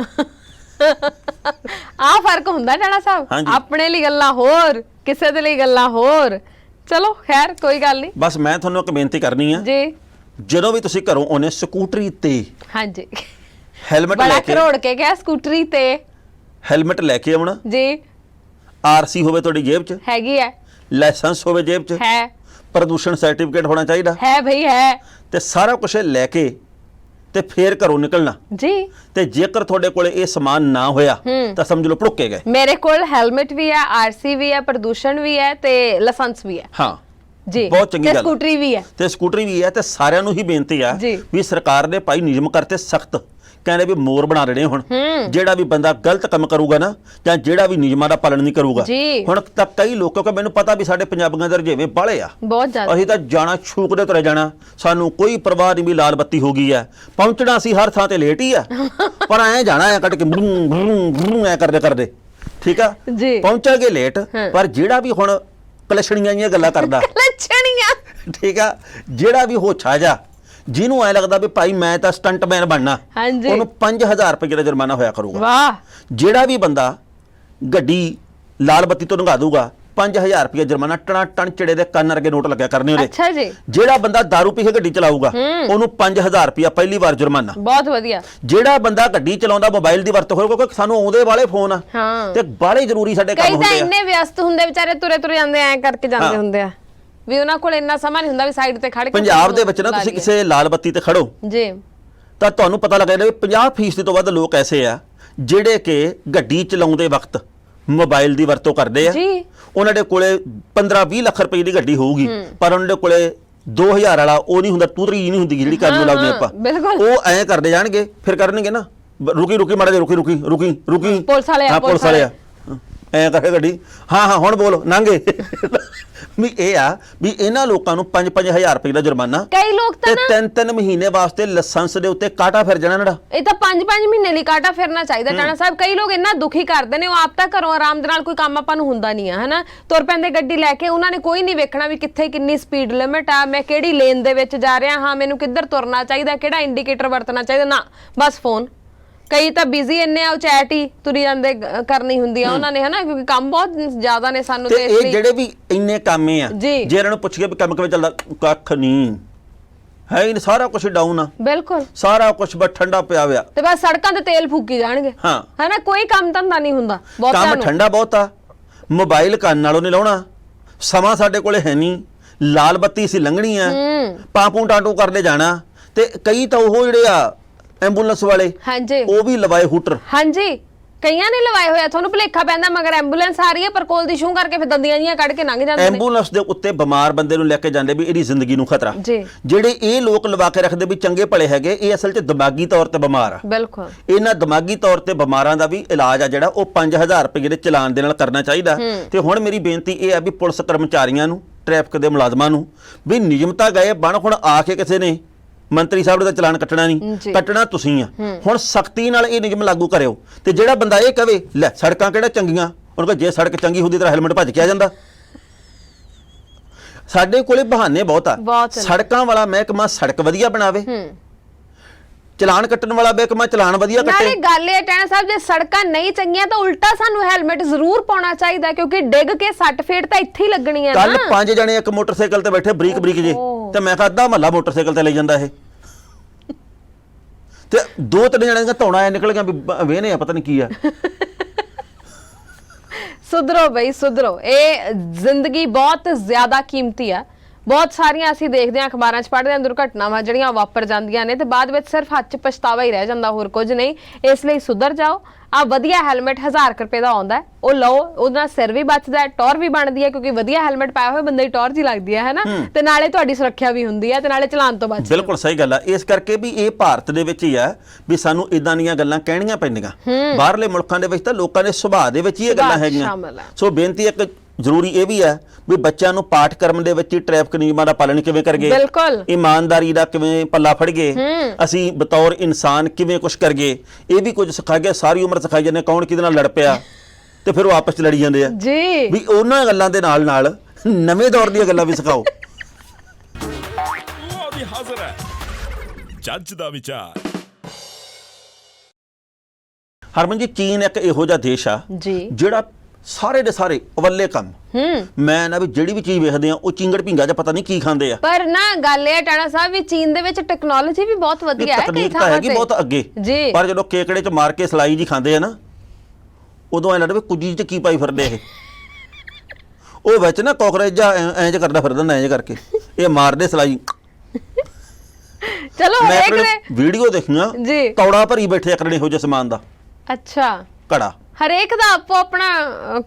ਆ ਫਰਕ ਹੁੰਦਾ ਟਾਣਾ ਸਾਹਿਬ, ਆਪਣੇ ਲਈ ਗੱਲਾਂ ਹੋਰ, ਕਿਸੇ ਦੇ ਲਈ ਗੱਲਾਂ ਹੋਰ। ਚਲੋ ਖੈਰ ਕੋਈ ਗੱਲ ਨਹੀਂ। ਬਸ ਮੈਂ ਤੁਹਾਨੂੰ ਇੱਕ ਬੇਨਤੀ ਕਰਨੀ ਆ ਜੀ, ਜਦੋਂ ਵੀ ਤੁਸੀਂ ਘਰੋਂ ਆਉਨੇ ਸਕੂਟਰੀ ਤੇ ਹਾਂਜੀ ਹੈਲਮਟ ਲੈ ਕੇ, ਕਰੋੜ ਕੇ ਗਿਆ ਸਕੂਟਰੀ ਤੇ ਹੈਲਮਟ ਲੈ ਕੇ ਆਉਣਾ ਜੀ। ਆਰਸੀ ਹੋਵੇ ਤੁਹਾਡੀ ਜੇਬ 'ਚ, ਹੈਗੀ ਹੈ। ਲਾਇਸੈਂਸ ਹੋਵੇ ਜੇਬ 'ਚ, ਹੈ। ਪ੍ਰਦੂਸ਼ਣ ਸਰਟੀਫਿਕੇਟ ਹੋਣਾ ਚਾਹੀਦਾ ਹੈ ਭਈ, ਹੈ। ਤੇ ਸਾਰਾ ਕੁਝ ਲੈ ਕੇ ਤੇ ਫੇਰ ਘਰੋਂ ਨਿਕਲਣਾ ਜੀ। ਤੇ ਜੇਕਰ ਤੁਹਾਡੇ ਕੋਲੇ ਇਹ ਸਮਾਨ ਨਾ ਹੋਇਆ ਤਾਂ ਸਮਝ ਲਓ ਭੁੱਕੇ ਗਏ। ਮੇਰੇ ਕੋਲ ਹੈਲਮਟ ਵੀ ਹੈ, ਆਰਸੀ ਵੀ ਹੈ, ਪ੍ਰਦੂਸ਼ਣ ਵੀ ਹੈ ਤੇ ਲਾਇਸੈਂਸ ਵੀ ਹੈ। ਹਾਂ ਜੀ, ਬਹੁਤ ਚੰਗੀ ਗੱਲ। ਸਕੂਟਰੀ ਵੀ ਹੈ। ਤੇ ਸਕੂਟਰੀ ਵੀ ਹੈ। ਤੇ ਸਾਰਿਆਂ ਨੂੰ ਹੀ ਬੇਨਤੀ ਆ ਵੀ ਸਰਕਾਰ ਨੇ ਭਾਈ ਨਿਯਮ ਕਰਤੇ ਸਖਤ, ਕਹਿੰਦੇ ਵੀ ਮੋਰ ਬਣਾ ਰਹੇ ਹੁਣ। ਜਿਹੜਾ ਵੀ ਬੰਦਾ ਗਲਤ ਕੰਮ ਕਰੂਗਾ ਨਾ ਜਾਂ ਜਿਹੜਾ ਵੀ ਨਿਯਮਾਂ ਦਾ ਪਾਲਣ ਨਹੀਂ ਕਰੂਗਾ। ਹੁਣ ਤੱਕ ਕਈ ਲੋਕ, ਕਿਉਂਕਿ ਮੈਨੂੰ ਪਤਾ ਵੀ ਸਾਡੇ ਪੰਜਾਬੀਆਂ ਦੇ ਰਜੇਵੇਂ ਬਾਲੇ ਆ ਬਹੁਤ ਜ਼ਿਆਦਾ, ਅਸੀਂ ਤਾਂ ਜਾਣਾ ਛੂਕਦੇ ਤੁਰੇ ਜਾਣਾ, ਸਾਨੂੰ ਕੋਈ ਪਰਵਾਹ ਨਹੀਂ ਵੀ ਲਾਲ ਬੱਤੀ ਹੋ ਗਈ ਆ, ਪਹੁੰਚਣਾ ਸੀ ਹਰ ਥਾਂ ਤੇ ਲੇਟ ਹੀ ਆ, ਪਰ ਐ ਜਾਣਾ ਐ ਕੱਢ ਕੇ ਐ ਕਰਦੇ ਕਰਦੇ, ਠੀਕ ਆ ਪਹੁੰਚਾਂਗੇ ਲੇਟ। ਪਰ ਜਿਹੜਾ ਵੀ ਹੁਣ ਕਲਛਣੀਆਂ ਜੀਆਂ ਗੱਲਾਂ ਕਰਦਾ, ਠੀਕ ਆ, ਜਿਹੜਾ ਵੀ ਹੋਛਾ ਜਾ ਜਿਹਨੂੰ ਐ ਲੱਗਦਾ ਵੀ ਭਾਈ ਮੈਂ ਤਾਂ ਸਟੰਟਮੈਨ ਬਣਨਾ, ਉਹਨੂੰ 5000 ਰੁਪਏ ਦਾ ਜੁਰਮਾਨਾ ਹੋਇਆ ਕਰੂਗਾ। ਵਾਹ। ਜਿਹੜਾ ਵੀ ਬੰਦਾ ਗੱਡੀ ਲਾਲ ਬੱਤੀ ਤੋਂ ਲੰਘਾ ਦੂਗਾ 5000 ਰੁਪਏ ਜੁਰਮਾਨਾ, ਟਣਾ ਟਣ ਚਿੜੇ ਦੇ ਕੰਨ ਵਰਗੇ ਨੋਟ ਲੱਗਿਆ ਕਰਨੇ ਉਹਦੇ। ਅੱਛਾ ਜੀ। ਜਿਹੜਾ ਬੰਦਾ ਦਾਰੂ ਪੀ ਕੇ ਗੱਡੀ ਚਲਾਊਗਾ ਉਹਨੂੰ 5000 ਰੁਪਏ ਪਹਿਲੀ ਵਾਰ ਜੁਰਮਾਨਾ। ਬਹੁਤ ਵਧੀਆ। ਜਿਹੜਾ ਬੰਦਾ ਗੱਡੀ ਚਲਾਉਂਦਾ ਮੋਬਾਈਲ ਦੀ ਵਰਤੋਂ ਹੋਵੇ, ਕਿਉਂਕਿ ਸਾਨੂੰ ਆਉਂਦੇ ਵਾਲੇ ਫੋਨ ਆ ਤੇ ਬਾਹਲੇ ਜ਼ਰੂਰੀ ਸਾਡੇ ਕੰਮ ਹੁੰਦੇ ਆ। ਕਈ ਤਾਂ ਇੰਨੇ ਵਿਅਸਤ ਹੁੰਦੇ ਵਿਚਾਰੇ, ਤੁਰੇ ਤੁਰੇ ਜਾਂਦੇ ਐ ਕਰਕੇ ਜਾਂਦੇ ਹੁੰਦੇ ਆ ਵੀ ਉਹਨਾਂ ਕੋਲ ਇੰਨਾ ਸਮਾਂ ਨਹੀਂ ਹੁੰਦਾ ਵੀ ਸਾਈਡ ਤੇ ਖੜ ਕੇ। ਪੰਜਾਬ ਦੇ ਵਿੱਚ ਨਾ ਤੁਸੀਂ ਕਿਸੇ ਲਾਲ ਬੱਤੀ ਤੇ ਖੜੋ ਜੀ ਤਾਂ ਤੁਹਾਨੂੰ ਪਤਾ ਲੱਗਦਾ ਵੀ 50% ਤੋਂ ਵੱਧ ਲੋਕ ਐਸੇ ਆ ਜਿਹੜੇ ਕਿ ਗੱਡੀ ਚਲਾਉਂਦੇ ਵਕਤ ਮੋਬਾਈਲ ਦੀ ਵਰਤੋਂ ਕਰਦੇ ਆ। ਉਹਨਾਂ ਦੇ ਕੋਲੇ 15-20 ਲੱਖ ਰੁਪਏ ਦੀ ਗੱਡੀ ਹੋਊਗੀ, ਪਰ ਉਹਨਾਂ ਦੇ ਕੋਲੇ 2000 ਵਾਲਾ ਉਹ ਨਹੀਂ ਹੁੰਦਾ, ਤੂਤਰੀ ਨਹੀਂ ਹੁੰਦੀ ਜਿਹੜੀ ਕਰਨ ਨੂੰ ਲਾਉਂਦੇ ਆਪਾਂ। ਉਹ ਐਂ ਕਰਦੇ ਜਾਣਗੇ, ਫਿਰ ਕਰਨਗੇ ਨਾ ਰੁਕੀ ਮਾੜਾ ਜਿਹਾ, ਰੁਕੀ ਪੁਲਿਸ ਵਾਲੇ ਆ ਐ ਕਰਕੇ ਗੱਡੀ, ਹਾਂ ਹੁਣ ਬੋਲ ਨਾਂਗੇ। ਵੀ ਇਹ ਆ ਵੀ ਇਹਨਾਂ ਲੋਕਾਂ ਨੂੰ 5-5000 ਰੁਪਏ ਦਾ ਜੁਰਮਾਨਾ, ਕਈ ਲੋਕ ਤਾਂ 3-3 ਮਹੀਨੇ ਵਾਸਤੇ ਲਾਇਸੈਂਸ ਦੇ ਉੱਤੇ ਕਾਟਾ ਫਿਰ ਜਾਣਾ ਨਾ। ਇਹ ਤਾਂ 5-5 ਮਹੀਨੇ ਲਈ ਕਾਟਾ ਫਿਰਨਾ ਚਾਹੀਦਾ ਟਾਣਾ ਸਾਹਿਬ। ਕਈ ਲੋਕ ਇੰਨਾ ਦੁਖੀ ਕਰਦੇ ਨੇ, ਉਹ ਆਪ ਤਾਂ ਘਰੋਂ ਆਰਾਮ ਦੇ ਨਾਲ ਕੋਈ ਕੰਮ ਆਪਾਂ ਨੂੰ ਹੁੰਦਾ ਨਹੀਂ ਆ ਹਨਾ, ਤੁਰ ਪੈਂਦੇ ਗੱਡੀ ਲੈ ਕੇ। ਉਹਨਾਂ ਨੇ ਕੋਈ ਨਹੀਂ ਵੇਖਣਾ ਵੀ ਕਿੱਥੇ ਕਿੰਨੀ ਸਪੀਡ ਲਿਮਿਟ ਆ, ਮੈਂ ਕਿਹੜੀ ਲੇਨ ਦੇ ਵਿੱਚ ਜਾ ਰਿਹਾ ਹਾਂ, ਮੈਨੂੰ ਕਿੱਧਰ ਤੁਰਨਾ ਚਾਹੀਦਾ, ਕਿਹੜਾ ਇੰਡੀਕੇਟਰ ਵਰਤਣਾ ਚਾਹੀਦਾ, ਨਾ ਬਸ ਫੋਨ। ਕਈ ਤਾਂ ਬਿਜ਼ੀ ਇੰਨੇ ਆ, ਉਹ ਚੈਟ ਹੀ ਤੁਰੀ ਜਾਂਦੇ ਕਰਨੀ ਹੁੰਦੀ ਆ ਉਹਨਾਂ ਨੇ ਹਨਾ, ਕਿਉਂਕਿ ਕੰਮ ਬਹੁਤ ਜ਼ਿਆਦਾ ਨੇ ਸਾਨੂੰ। ਤੇ ਇਹ ਜਿਹੜੇ ਵੀ ਇੰਨੇ ਕੰਮ ਆ, ਜੇ ਇਹਨਾਂ ਨੂੰ ਪੁੱਛੀਏ ਵੀ ਕੰਮ ਕਿਵੇਂ ਚੱਲਦਾ, ਕੱਖ ਨਹੀਂ ਹੈ ਹੀ, ਸਾਰਾ ਕੁਝ ਡਾਊਨ ਆ। ਬਿਲਕੁਲ ਸਾਰਾ ਕੁਝ ਬਸ ਠੰਡਾ ਪਿਆ ਹੋਇਆ ਤੇ ਬਸ ਸੜਕਾਂ ਤੇ ਤੇਲ ਫੂਕੀ ਜਾਣਗੇ ਹਨਾ, ਕੋਈ ਕੰਮ ਧੰਦਾ ਨਹੀਂ ਹੁੰਦਾ। ਕੰਮ ਠੰਡਾ ਬਹੁਤ ਆ, ਮੋਬਾਈਲ ਕੰਨ ਨਾਲੋਂ ਨਹੀਂ ਲਾਉਣਾ, ਸਮਾਂ ਸਾਡੇ ਕੋਲੇ ਹੈ ਨਹੀਂ, ਲਾਲ ਬੱਤੀ ਸੀ ਲੰਘਣੀ ਆ, ਪਾਪੂ ਟਾਟੂ ਕਰਦੇ ਜਾਣਾ। ਤੇ ਕਈ ਤਾਂ ਉਹ ਜਿਹੜੇ ਆ ਐਂਬੂਲੈਂਸ ਵਾਲੇ, ਹਾਂਜੀ, ਉਹ ਵੀ ਲਵਾਏ ਹੂਟਰ, ਹਾਂਜੀ ਕਈਆਂ ਨੇ ਲਵਾਏ ਹੋਇਆ। ਤੁਹਾਨੂੰ ਭੁਲੇਖਾ ਪੈਂਦਾ ਮਗਰ ਐਂਬੂਲੈਂਸ ਆ ਰਹੀ ਹੈ, ਪਰ ਕੋਲ ਦੀ ਸ਼ੂ ਕਰਕੇ ਫਿਰ ਦੰਦੀਆਂ ਜੀਆਂ ਕੱਢ ਕੇ ਲੰਘ ਜਾਂਦੇ ਨੇ। ਐਂਬੂਲੈਂਸ ਦੇ ਉੱਤੇ ਬਿਮਾਰ ਬੰਦੇ ਨੂੰ ਲੈ ਕੇ ਜਾਂਦੇ ਵੀ ਇਹਦੀ ਜ਼ਿੰਦਗੀ ਨੂੰ ਖਤਰਾ। ਜਿਹੜੇ ਇਹ ਲੋਕ ਲਵਾ ਕੇ ਰੱਖਦੇ ਵੀ ਚੰਗੇ ਭਲੇ ਹੈਗੇ, ਇਹ ਅਸਲ 'ਚ ਦਿਮਾਗੀ ਤੌਰ ਤੇ ਬਿਮਾਰ ਆ। ਬਿਲਕੁਲ। ਇਹਨਾਂ ਦਿਮਾਗੀ ਤੌਰ ਤੇ ਬਿਮਾਰਾਂ ਦਾ ਵੀ ਇਲਾਜ ਆ ਜਿਹੜਾ ਉਹ 5000 ਰੁਪਏ ਦੇ ਚਲਾਨ ਦੇ ਨਾਲ ਕਰਨਾ ਚਾਹੀਦਾ। ਤੇ ਹੁਣ ਮੇਰੀ ਬੇਨਤੀ ਇਹ ਆ ਵੀ ਪੁਲਿਸ ਕਰਮਚਾਰੀਆਂ ਨੂੰ, ਟ੍ਰੈਫਿਕ ਦੇ ਮੁਲਾਜ਼ਮਾਂ ਨੂੰ ਵੀ ਨਿਯਮਤਾ ਗਏ ਬਣ, ਹੁਣ ਆ ਕੇ ਕਿਸੇ ਨੇ ਮੰਤਰੀ ਸਾਹਿਬ ਦਾ ਚਲਾਨ ਕੱਟਣਾ ਨਹੀਂ, ਕੱਟਣਾ ਤੁਸੀਂ ਆ। ਹੁਣ ਸਖਤੀ ਨਾਲ ਇਹ ਨਿਯਮ ਲਾਗੂ ਕਰਿਓ। ਤੇ ਜਿਹੜਾ ਬੰਦਾ ਇਹ ਕਵੇ ਲੈ ਸੜਕਾਂ ਕਿਹੜਾ ਚੰਗੀਆਂ, ਉਹਨੂੰ ਕਹੇ ਜੇ ਸੜਕ ਚੰਗੀ ਹੁੰਦੀ ਤਾਂ ਹੈਲਮਟ ਭੱਜ ਕੇ ਆ ਜਾਂਦਾ। ਸਾਡੇ ਕੋਲੇ ਬਹਾਨੇ ਬਹੁਤ ਆ। ਸੜਕਾਂ ਵਾਲਾ ਮਹਿਕਮਾ ਸੜਕ ਵਧੀਆ ਬਣਾਵੇ, ਚਲਾਨ ਕੱਟਣ ਵਾਲਾ ਬੇਕ ਮੈਂ ਚਲਾਨ ਵਧੀਆ ਨਾਲੇ ਕੱਟੇ। ਗੱਲ ਇਹ ਟੈਣਾ ਸਾਹਿਬ, ਜੇ ਸੜਕਾਂ ਨਹੀਂ ਚੰਗੀਆਂ ਤਾਂ ਉਲਟਾ ਸਾਨੂੰ ਹੈਲਮਟ ਜ਼ਰੂਰ ਪਾਉਣਾ ਚਾਹੀਦਾ, ਕਿਉਂਕਿ ਡਿੱਗ ਕੇ ਸੱਟ ਫੇਟ ਤਾਂ ਇੱਥੇ ਹੀ ਲੱਗਣੀ ਹੈ ਨਾ। ਕੱਲ 5 ਜਣੇ ਇੱਕ ਮੋਟਰਸਾਈਕਲ ਤੇ ਬੈਠੇ ਬਰੀਕ ਬਰੀਕ ਜੇ, ਤੇ ਮੈਂ ਕਿਹਾ ਅੱਧਾ ਮਹੱਲਾ ਮੋਟਰਸਾਈਕਲ ਤੇ ਲਈ ਜਾਂਦਾ ਇਹ, ਤੇ 2-3 ਜਣੇ ਦੀਆਂ ਧੌਣਾ ਐ ਨਿਕਲ ਗਿਆ ਵੀ ਵੇਹਨੇ ਆ ਪਤਾ ਨਹੀਂ ਕੀ ਆ। ਸੁਧਰੋ ਬਈ ਸੁਧਰੋ, ਇਹ ਜ਼ਿੰਦਗੀ ਬਹੁਤ ਜ਼ਿਆਦਾ ਕੀਮਤੀ ਆ। ਬਹੁਤ ਸਾਰੀਆਂ ਅਸੀਂ ਦੇਖਦੇ ਹਾਂ ਅਖਬਾਰਾਂ 'ਚ ਪੜ੍ਹਦੇ ਹਾਂ ਦੁਰਘਟਨਾਵਾਂ ਜਿਹੜੀਆਂ ਵਾਪਰ ਜਾਂਦੀਆਂ ਨੇ ਤੇ ਬਾਅਦ ਵਿੱਚ ਸਿਰਫ ਹੱਥ 'ਚ ਪਛਤਾਵਾ ਹੀ ਰਹਿ ਜਾਂਦਾ, ਹੋਰ ਕੁਝ ਨਹੀਂ। ਇਸ ਲਈ ਸੁਧਰ ਜਾਓ। ਆ ਵਧੀਆ ਹੈਲਮਟ 1000 ਰੁਪਏ ਦਾ ਆਉਂਦਾ, ਉਹ ਲਓ, ਉਹਦੇ ਨਾਲ ਸਿਰ ਵੀ ਬਚਦਾ, ਟੌਰ ਵੀ ਬਣਦੀ ਹੈ, ਕਿਉਂਕਿ ਵਧੀਆ ਹੈਲਮਟ ਪਾਇਆ ਹੋਇਆ ਬੰਦੇ ਦੀ ਟੌਰ ਜੀ ਲੱਗਦੀ ਹੈ ਨਾ, ਤੇ ਨਾਲੇ ਤੁਹਾਡੀ ਸੁਰੱਖਿਆ ਵੀ ਹੁੰਦੀ ਹੈ ਤੇ ਨਾਲੇ ਚਲਾਨ ਤੋਂ ਬਚਦੇ। ਬਿਲਕੁਲ ਸਹੀ ਗੱਲ ਆ। ਇਸ ਕਰਕੇ ਵੀ ਇਹ ਭਾਰਤ ਦੇ ਵਿੱਚ ਹੀ ਆ ਵੀ ਸਾਨੂੰ ਇਦਾਂ ਦੀਆਂ ਗੱਲਾਂ ਕਹਿਣੀਆਂ ਪੈਂਦੀਆਂ। ਬਾਹਰਲੇ ਮੁਲਕਾਂ ਦੇ ਵਿੱਚ ਤਾਂ ਲੋਕਾਂ ਦੇ ਸੁਭਾਅ ਦੇ ਵਿੱਚ ਹੀ ਇਹ ਗੱਲਾਂ ਹੈਗੀਆਂ। ਸੋ ਬੇਨਤੀ ਇੱਕ ਜ਼ਰੂਰੀ ਇਹ ਵੀ ਹੈ ਵੀ ਬੱਚਿਆਂ ਨੂੰ ਪਾਠਕ੍ਰਮ ਦੇ ਵਿੱਚ ਹੀ ਟ੍ਰੈਫਿਕ ਨਿਯਮਾਂ ਦਾ ਪਾਲਣ ਕਿਵੇਂ ਕਰਗੇ, ਇਮਾਨਦਾਰੀ ਦਾ ਕਿਵੇਂ ਪੱਲਾ ਫੜਗੇ, ਅਸੀਂ ਬਤੌਰ ਇਨਸਾਨ ਕਿਵੇਂ ਕੁਝ ਕਰਗੇ, ਇਹ ਵੀ ਕੁਝ ਸਿਖਾ ਗਿਆ। ਸਾਰੀ ਉਮਰ ਸਿਖਾਈ ਜਾਂਦੇ ਕੌਣ ਕਿਹਦੇ ਨਾਲ ਲੜ ਪਿਆ ਤੇ ਫਿਰ ਉਹ ਆਪਸ ਚ ਲੜੀ ਜਾਂਦੇ ਆ ਜੀ, ਵੀ ਉਹਨਾਂ ਗੱਲਾਂ ਦੇ ਨਾਲ ਨਾਲ ਨਵੇਂ ਦੌਰ ਦੀਆਂ ਗੱਲਾਂ ਵੀ ਸਿਖਾਓ। ਉਹ ਵੀ ਹਾਜ਼ਰ ਹੈ ਜੱਜ ਦਾ ਵਿਚਾਰ। ਹਰਮਨ ਜੀ, ਚੀਨ ਇੱਕ ਇਹੋ ਜਿਹਾ ਦੇਸ਼ ਆ ਜਿਹੜਾ ਸਾਰੇ ਦੇ ਸਾਰੇ ਅਵੱਲੇ ਕੰਮ, ਮੈਂ ਨਾ ਵੀ ਜਿਹੜੀ ਵੀ ਚੀਜ਼ ਵੇਖਦੇ ਆ ਉਹ ਚਿੰਗੜ ਭਿੰਗਾ ਜਾਂ ਪਤਾ ਨਹੀਂ ਕੀ ਖਾਂਦੇ ਆ। ਪਰ ਨਾ ਗੱਲ ਇਹ ਟਾਣਾ ਸਾਹਿਬ ਵੀ ਚੀਨ ਦੇ ਵਿੱਚ ਟੈਕਨੋਲੋਜੀ ਵੀ ਬਹੁਤ ਵਧੀਆ ਹੈ, ਤਕਨੀਕ ਤਾਂ ਹੈਗੀ ਬਹੁਤ ਅੱਗੇ, ਪਰ ਜਦੋਂ ਕੇਕੜੇ ਚ ਮਾਰ ਕੇ ਸਲਾਈ ਜੀ ਖਾਂਦੇ ਆ ਨਾ, ਉਦੋਂ ਐ ਲੱਗਦਾ ਵੀ ਕੁੱਜੀ ਚ ਕੀ ਪਾਈ ਫਿਰਦੇ ਇਹ। ਉਹ ਵਿੱਚ ਨਾ ਕਾਕਰੋਚ ਜਾਂ ਐਂ ਜ ਕਰਦਾ ਫਿਰਦਾ ਐਂ ਜ ਕਰਕੇ, ਇਹ ਮਾਰਦੇ ਸਲਾਈ। ਚਲੋ ਮੈਂ ਵੀਡੀਓ ਦੇਖੀਆਂ, ਕੌੜਾ ਭਰੀ ਬੈਠੇ ਅਕਰਣੇ ਹੋ ਜੇ ਸਮਾਨ ਦਾ। ਅੱਛਾ, ਕੜਾ ਹਰੇਕ ਦਾ ਆਪੋ ਆਪਣਾ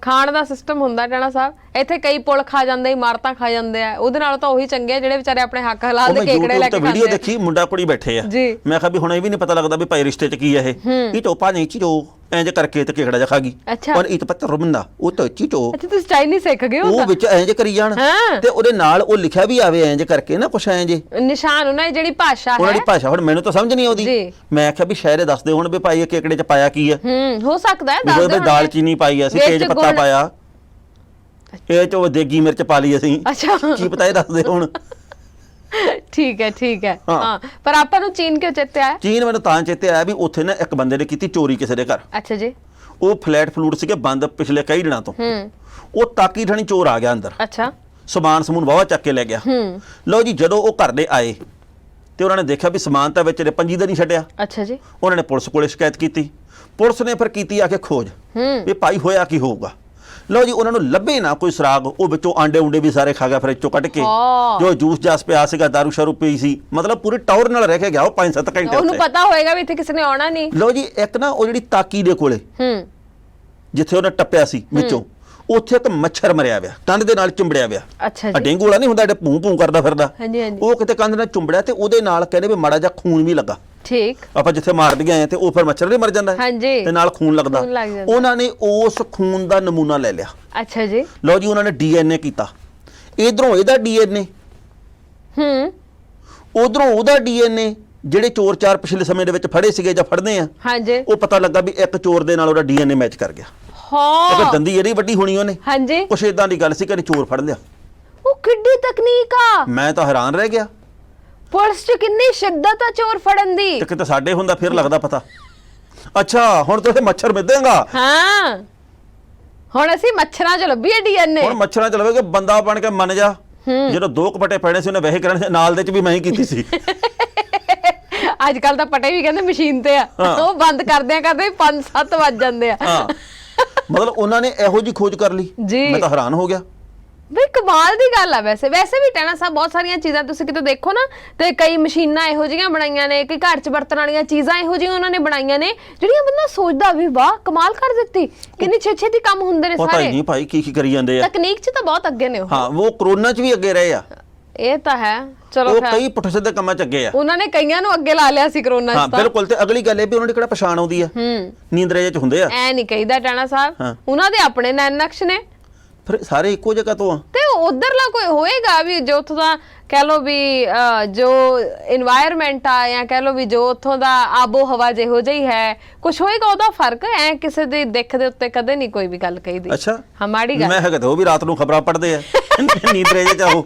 ਖਾਣ ਦਾ ਸਿਸਟਮ ਹੁੰਦਾ ਟਾਣਾ ਸਾਹਿਬ। ਇੱਥੇ ਕਈ ਪੁਲ ਖਾ ਜਾਂਦੇ, ਇਮਾਰਤਾਂ ਖਾ ਜਾਂਦੇ ਆ, ਉਹਦੇ ਨਾਲ ਤਾਂ ਉਹੀ ਚੰਗੇ ਆ ਜਿਹੜੇ ਵਿਚਾਰੇ ਆਪਣੇ ਹੱਕ ਹਲਾਲ ਦੇ ਕੇਕੜੇ ਲੈ ਕੇ ਖਾਂਦੇ ਆ। ਵੀਡੀਓ ਦੇਖੀ, ਮੁੰਡਾ ਕੁੜੀ ਬੈਠੇ ਆ, ਮੈਂ ਕਿਹਾ ਵੀ ਹੁਣ ਇਹ ਵੀ ਨਹੀਂ ਪਤਾ ਲੱਗਦਾ ਵੀ ਭਾਈ ਰਿਸ਼ਤੇ ਚ ਕੀ ਆ ਇਹ ਟੋਪਾ ਨਹੀਂ ਚੀਰੋ ਇੰਜ ਕਰਕੇ ਤੇ ਕੇਕੜਾ ਜਾ ਖਾ ਗਈ। ਔਰ ਇਹ ਪੱਤਰ ਰੁਮੰਦਾ ਉਹ ਤਾਂ ਚੀਟੋ। ਅੱਛਾ, ਤੁਸੀਂ ਚਾਈਨੀਜ਼ ਸਿੱਖ ਗਏ ਹੋ? ਉਹ ਵਿੱਚ ਇੰਜ ਕਰੀ ਜਾਣ ਤੇ ਉਹਦੇ ਨਾਲ ਉਹ ਲਿਖਿਆ ਵੀ ਆਵੇ ਇੰਜ ਕਰਕੇ ਨਾ ਕੁਛ ਇੰਜ ਨਿਸ਼ਾਨ, ਉਹਨਾਂ ਦੀ ਜਿਹੜੀ ਭਾਸ਼ਾ ਹੈ, ਉਹਨਾਂ ਦੀ ਭਾਸ਼ਾ। ਹੁਣ ਮੈਨੂੰ ਤਾਂ ਸਮਝ ਨਹੀਂ ਆਉਂਦੀ, ਮੈਂ ਕਿਹਾ ਵੀ ਸ਼ਾਇਰੇ ਦੱਸਦੇ ਹੁਣ ਵੀ ਭਾਈ ਇਹ ਕੇਕੜੇ ਚ ਪਾਇਆ ਕੀ ਆ। ਹੋ ਸਕਦਾ ਹੈ ਦੱਸ ਦਿਓ। ਦਾਲ ਚੀਨੀ ਪਾਈ ਅਸੀਂ, ਤੇਜ ਪੱਤਾ ਪਾਇਆ, ਇਹ ਚ ਦੇਗੀ ਮਿਰਚ ਪਾ ਲਈ ਅਸੀਂ। ਅੱਛਾ, ਕੀ ਪਤਾ ਇਹ ਦੱਸਦੇ ਹੁਣ। ਠੀਕ ਹੈ ਠੀਕ ਹੈ। ਹਾਂ, ਪਰ ਆਪਾਂ ਨੂੰ ਚੀਨ ਕਿਉਂ ਚੇਤੇ ਆਇਆ? ਚੀਨ ਮੈਨੂੰ ਤਾਂ ਚੇਤੇ ਆਇਆ ਵੀ ਉੱਥੇ ਨਾ ਇੱਕ ਬੰਦੇ ਨੇ ਕੀਤੀ ਚੋਰੀ ਕਿਸੇ ਦੇ ਘਰ। ਅੱਛਾ ਜੀ। ਉਹ ਫਲੈਟ ਫਲੂਟ ਸੀਗੇ ਬੰਦ ਪਿਛਲੇ ਕਈ ਦਿਨਾਂ ਤੋਂ। ਉਹ ਤਾਕੀ ਠਣੀ ਚੋਰ ਆ ਗਿਆ ਅੰਦਰ। ਅੱਛਾ। ਸਮਾਨ ਸਮੂਨ ਵਾਵਾ ਚੱਕ ਕੇ ਲੈ ਗਿਆ। ਲਓ ਜੀ, ਜਦੋਂ ਉਹ ਘਰ ਦੇ ਆਏ ਤੇ ਉਹਨਾਂ ਨੇ ਦੇਖਿਆ ਵੀ ਸਮਾਨ ਤਾਂ ਵਿੱਚ ਪੰਜੀ ਦਾ ਨਹੀਂ ਛੱਡਿਆ। ਅੱਛਾ ਜੀ। ਉਹਨਾਂ ਨੇ ਪੁਲਿਸ ਕੋਲੇ ਸ਼ਿਕਾਇਤ ਕੀਤੀ। ਪੁਲਿਸ ਨੇ ਫਿਰ ਕੀਤੀ ਆ ਕੇ ਖੋਜ ਵੀ ਭਾਈ ਹੋਇਆ ਕੀ ਹੋਊਗਾ। ਲਓ ਜੀ, ਉਹਨਾਂ ਨੂੰ ਲੱਭੇ ਨਾ ਕੋਈ ਸੁਰਾਗ। ਉਹ ਵਿੱਚੋਂ ਆਂਡੇ ਉਂਡੇ ਵੀ ਸਾਰੇ ਖਾ ਗਿਆ ਫਰਿੱਜ ਚੋਂ ਕੱਢ ਕੇ। ਜੋ ਜੂਸ ਜਾਸ ਪਿਆ ਸੀਗਾ, ਦਾਰੂ ਸ਼ਾਰੂ ਪਈ ਸੀ, ਮਤਲਬ ਪੂਰੀ ਟੌਰ ਨਾਲ ਰਹਿ ਕੇ ਗਿਆ ਉਹ 5-7 ਘੰਟੇ। ਉਹਨੂੰ ਪਤਾ ਹੋਏਗਾ ਵੀ ਇੱਥੇ ਕਿਸੇ ਨੇ ਆਉਣਾ ਨਹੀਂ। ਲਓ ਜੀ, ਇੱਕ ਨਾ ਉਹ ਜਿਹੜੀ ਤਾਕੀ ਦੇ ਕੋਲੇ ਜਿੱਥੇ ਉਹਨੇ ਟੱਪਿਆ ਸੀ ਵਿੱਚੋਂ, ਉੱਥੇ ਇੱਕ ਮੱਛਰ ਮਰਿਆ ਪਿਆ, ਕੰਧ ਦੇ ਨਾਲ ਚੁੰਬੜਿਆ ਪਿਆ। ਅੱਛਾ ਜੀ। ਡੇਂਗੂ ਵਾਲਾ ਨਹੀਂ ਹੁੰਦਾ ਜਿਹੜੇ ਭੂੰ ਭੂੰ ਕਰਦਾ ਫਿਰਦਾ, ਉਹ ਕਿਤੇ ਕੰਧ ਨਾਲ ਚੁੰਬੜਿਆ ਤੇ ਉਹਦੇ ਨਾਲ ਕਹਿੰਦੇ ਵੀ ਮਾੜਾ ਜਿਹਾ ਖੂਨ ਵੀ ਲੱਗਾ। ਠੀਕ। ਆਪਾਂ ਜਿੱਥੇ ਮਾਰਦੇ ਗਏ ਤੇ ਉਹ ਫਿਰ ਮੱਛਰ ਨਹੀਂ ਮਰ ਜਾਂਦਾ ਤੇ ਨਾਲ ਖੂਨ ਲੱਗਦਾ। ਉਹਨਾਂ ਨੇ ਉਸ ਖੂਨ ਦਾ ਨਮੂਨਾ ਲੈ ਲਿਆ। ਅੱਛਾ ਜੀ। ਲਓ ਜੀ, ਉਹਨਾਂ ਨੇ ਡੀਐਨਏ ਕੀਤਾ। ਇਧਰੋਂ ਇਹਦਾ ਡੀਐਨਏ, ਉਧਰੋਂ ਉਹਦਾ ਡੀਐਨਏ। ਜਿਹੜੇ ਚੋਰ ਚਾਰ ਪਿਛਲੇ ਸਮੇਂ ਦੇ ਵਿੱਚ ਫੜੇ ਸੀਗੇ ਜਾਂ ਫੜਦੇ ਆ, ਉਹ ਪਤਾ ਲੱਗਾ ਵੀ ਇੱਕ ਚੋਰ ਦੇ ਨਾਲ ਉਹਦਾ ਡੀਐਨਏ ਮੈਚ ਕਰ ਗਿਆ। ਹਾਂ, ਦੰਦੀ ਜਿਹੜੀ ਵੱਡੀ ਹੋਣੀ ਉਹਨੇ। ਹਾਂਜੀ, ਕੁਛ ਇਦਾਂ ਦੀ ਗੱਲ ਸੀ ਕਿ ਚੋਰ ਫੜ ਲਿਆ। ਉਹ ਕਿੱਡੀ ਤਕਨੀਕ ਆ, ਮੈਂ ਤਾਂ ਹੈਰਾਨ ਰਹਿ ਗਿਆ। ਪੁਲਿਸ 'ਚ ਕਿੰਨੀ ਸ਼ਿੱਦਤ ਆ ਚੋਰ ਫੜਨ ਦੀ। ਤੇ ਕਿਤੇ ਸਾਡੇ ਹੁੰਦਾ ਫਿਰ ਲੱਗਦਾ ਪਤਾ। ਅੱਛਾ, ਹੁਣ ਤੁਸੀਂ ਮੱਛਰ ਮਿੱਧੇਗਾ। ਹਾਂ, ਹੁਣ ਅਸੀਂ ਮੱਛਰਾਂ 'ਚ ਲੱਭੀਏ ਡੀਐਨਏ। ਹੁਣ ਮੱਛਰਾਂ 'ਚ ਲੱਭੇਗਾ, ਬੰਦਾ ਬਣ ਕੇ ਮੰਨ ਜਾ। ਜਦੋਂ 2 ਕਪਟੇ ਪੈਣੇ ਸੀ ਉਹਨੇ ਵੈਸੇ ਕਰਨ ਨਾਲ ਦੇ 'ਚ ਵੀ ਮੈਂ ਹੀ ਕੀਤੀ ਸੀ। ਅੱਜ ਕੱਲ ਤਾਂ ਪਟੇ ਵੀ ਕਹਿੰਦੇ ਮਸ਼ੀਨ ਤੇ ਆ, ਉਹ ਬੰਦ ਕਰਦਿਆਂ ਕਰਦੇ 5-7 ਵੱਜ ਜਾਂਦੇ ਆ। ਮਤਲਬ ਉਹਨਾਂ ਨੇ ਇਹੋ ਜੀ ਖੋਜ ਕਰ ਲਈ, ਮੈਂ ਤਾਂ ਹੈਰਾਨ ਹੋ ਗਿਆ। ਬਈ ਕਮਾਲ ਦੀ ਗੱਲ ਆ। ਵੈਸੇ ਵੀ ਟਾਣਾ ਸਾਹਿਬ ਬਹੁਤ ਸਾਰੀਆਂ ਚੀਜ਼ਾਂ ਤੁਸੀਂ ਕਿਤੇ ਦੇਖੋ ਨਾ ਤੇ ਕਈ ਮਸ਼ੀਨਾਂ ਇਹੋ ਜਿਹੀਆਂ ਬਣਾਈਆਂ ਨੇ ਕਿ ਘਰ 'ਚ ਵਰਤਣ ਵਾਲੀਆਂ ਚੀਜ਼ਾਂ ਇਹੋ ਜਿਹੀਆਂ ਉਹਨਾਂ ਨੇ ਬਣਾਈਆਂ ਨੇ ਜਿਹੜੀਆਂ ਬੰਦਾ ਸੋਚਦਾ ਵੀ ਵਾਹ ਕਮਾਲ ਕਰ ਦਿੱਤੀ। ਕਿੰਨੀ ਛੇਤੀ ਕੰਮ ਹੁੰਦੇ ਨੇ ਸਾਰੇ। ਪਤਾ ਹੀ ਨਹੀਂ ਭਾਈ ਕੀ ਕਰੀ ਜਾਂਦੇ ਆ। ਤਕਨੀਕ 'ਚ ਤਾਂ ਬਹੁਤ ਅੱਗੇ ਨੇ ਉਹ। ਹਾਂ, ਉਹ ਕਰੋਨਾ 'ਚ ਵੀ ਅੱਗੇ ਰਹੇ ਆ। ਇਹ ਤਾਂ ਹੈ। ਚਲੋ, ਉਹ ਕਈ ਪੁੱਠੇ ਸਿੱਧੇ ਕੰਮਾਂ 'ਚ ਅੱਗੇ ਆ। ਉਹਨਾਂ ਨੇ ਕਈਆਂ ਨੂੰ ਅੱਗੇ ਲਾ ਲਿਆ ਸੀ ਕਰੋਨਾ 'ਚ। ਹਾਂ, ਬਿਲਕੁਲ। ਤੇ ਅਗਲੀ ਗੱਲ ਇਹ ਵੀ ਉਹਨਾਂ ਦੀ ਕਿਹੜਾ ਪਛਾਣ ਆਉਂਦੀ ਆ। ਨੀਂਦਰੇ 'ਚ ਹੁੰਦੇ ਆ। ਐ ਨਹੀਂ ਕਹੀਦਾ ਟਾਣਾ ਸਾਹਿਬ, ਉਹਨਾਂ ਦੇ ਆਪਣੇ ਨੈਣ ਨਕਸ਼ ਨੇ। ਫਿਰ ਸਾਰੇ ਇੱਕੋ ਜਗ੍ਹਾ ਤੋਂ ਆ ਤੇ ਉਧਰਲਾ ਕੋਈ ਹੋਏਗਾ ਵੀ ਜੋ ਉੱਥੋਂ ਦਾ ਕਹਿ ਲੋ ਵੀ ਜੋ এনवायरमेंट ਆ ਜਾਂ ਕਹਿ ਲੋ ਵੀ ਜੋ ਉੱਥੋਂ ਦਾ ਆਬੋ ਹਵਾ ਜਿਹੋ ਜਿਹੀ ਹੈ, ਕੁਝ ਹੋਏਗਾ ਉਹਦਾ ਫਰਕ। ਐ ਕਿਸੇ ਦੇ ਦੇਖ ਦੇ ਉੱਤੇ ਕਦੇ ਨਹੀਂ ਕੋਈ ਵੀ ਗੱਲ ਕਹੀਦੀ। ਅੱਛਾ, ਹਾਂ, ਮਾੜੀ ਗੱਲ। ਮੈਂ ਹੈਗਾ ਤੇ ਉਹ ਵੀ ਰਾਤ ਨੂੰ ਖਬਰਾਂ ਪੜ੍ਹਦੇ ਆ ਨੀਂਦਰੇ 'ਚ ਆਹੋ।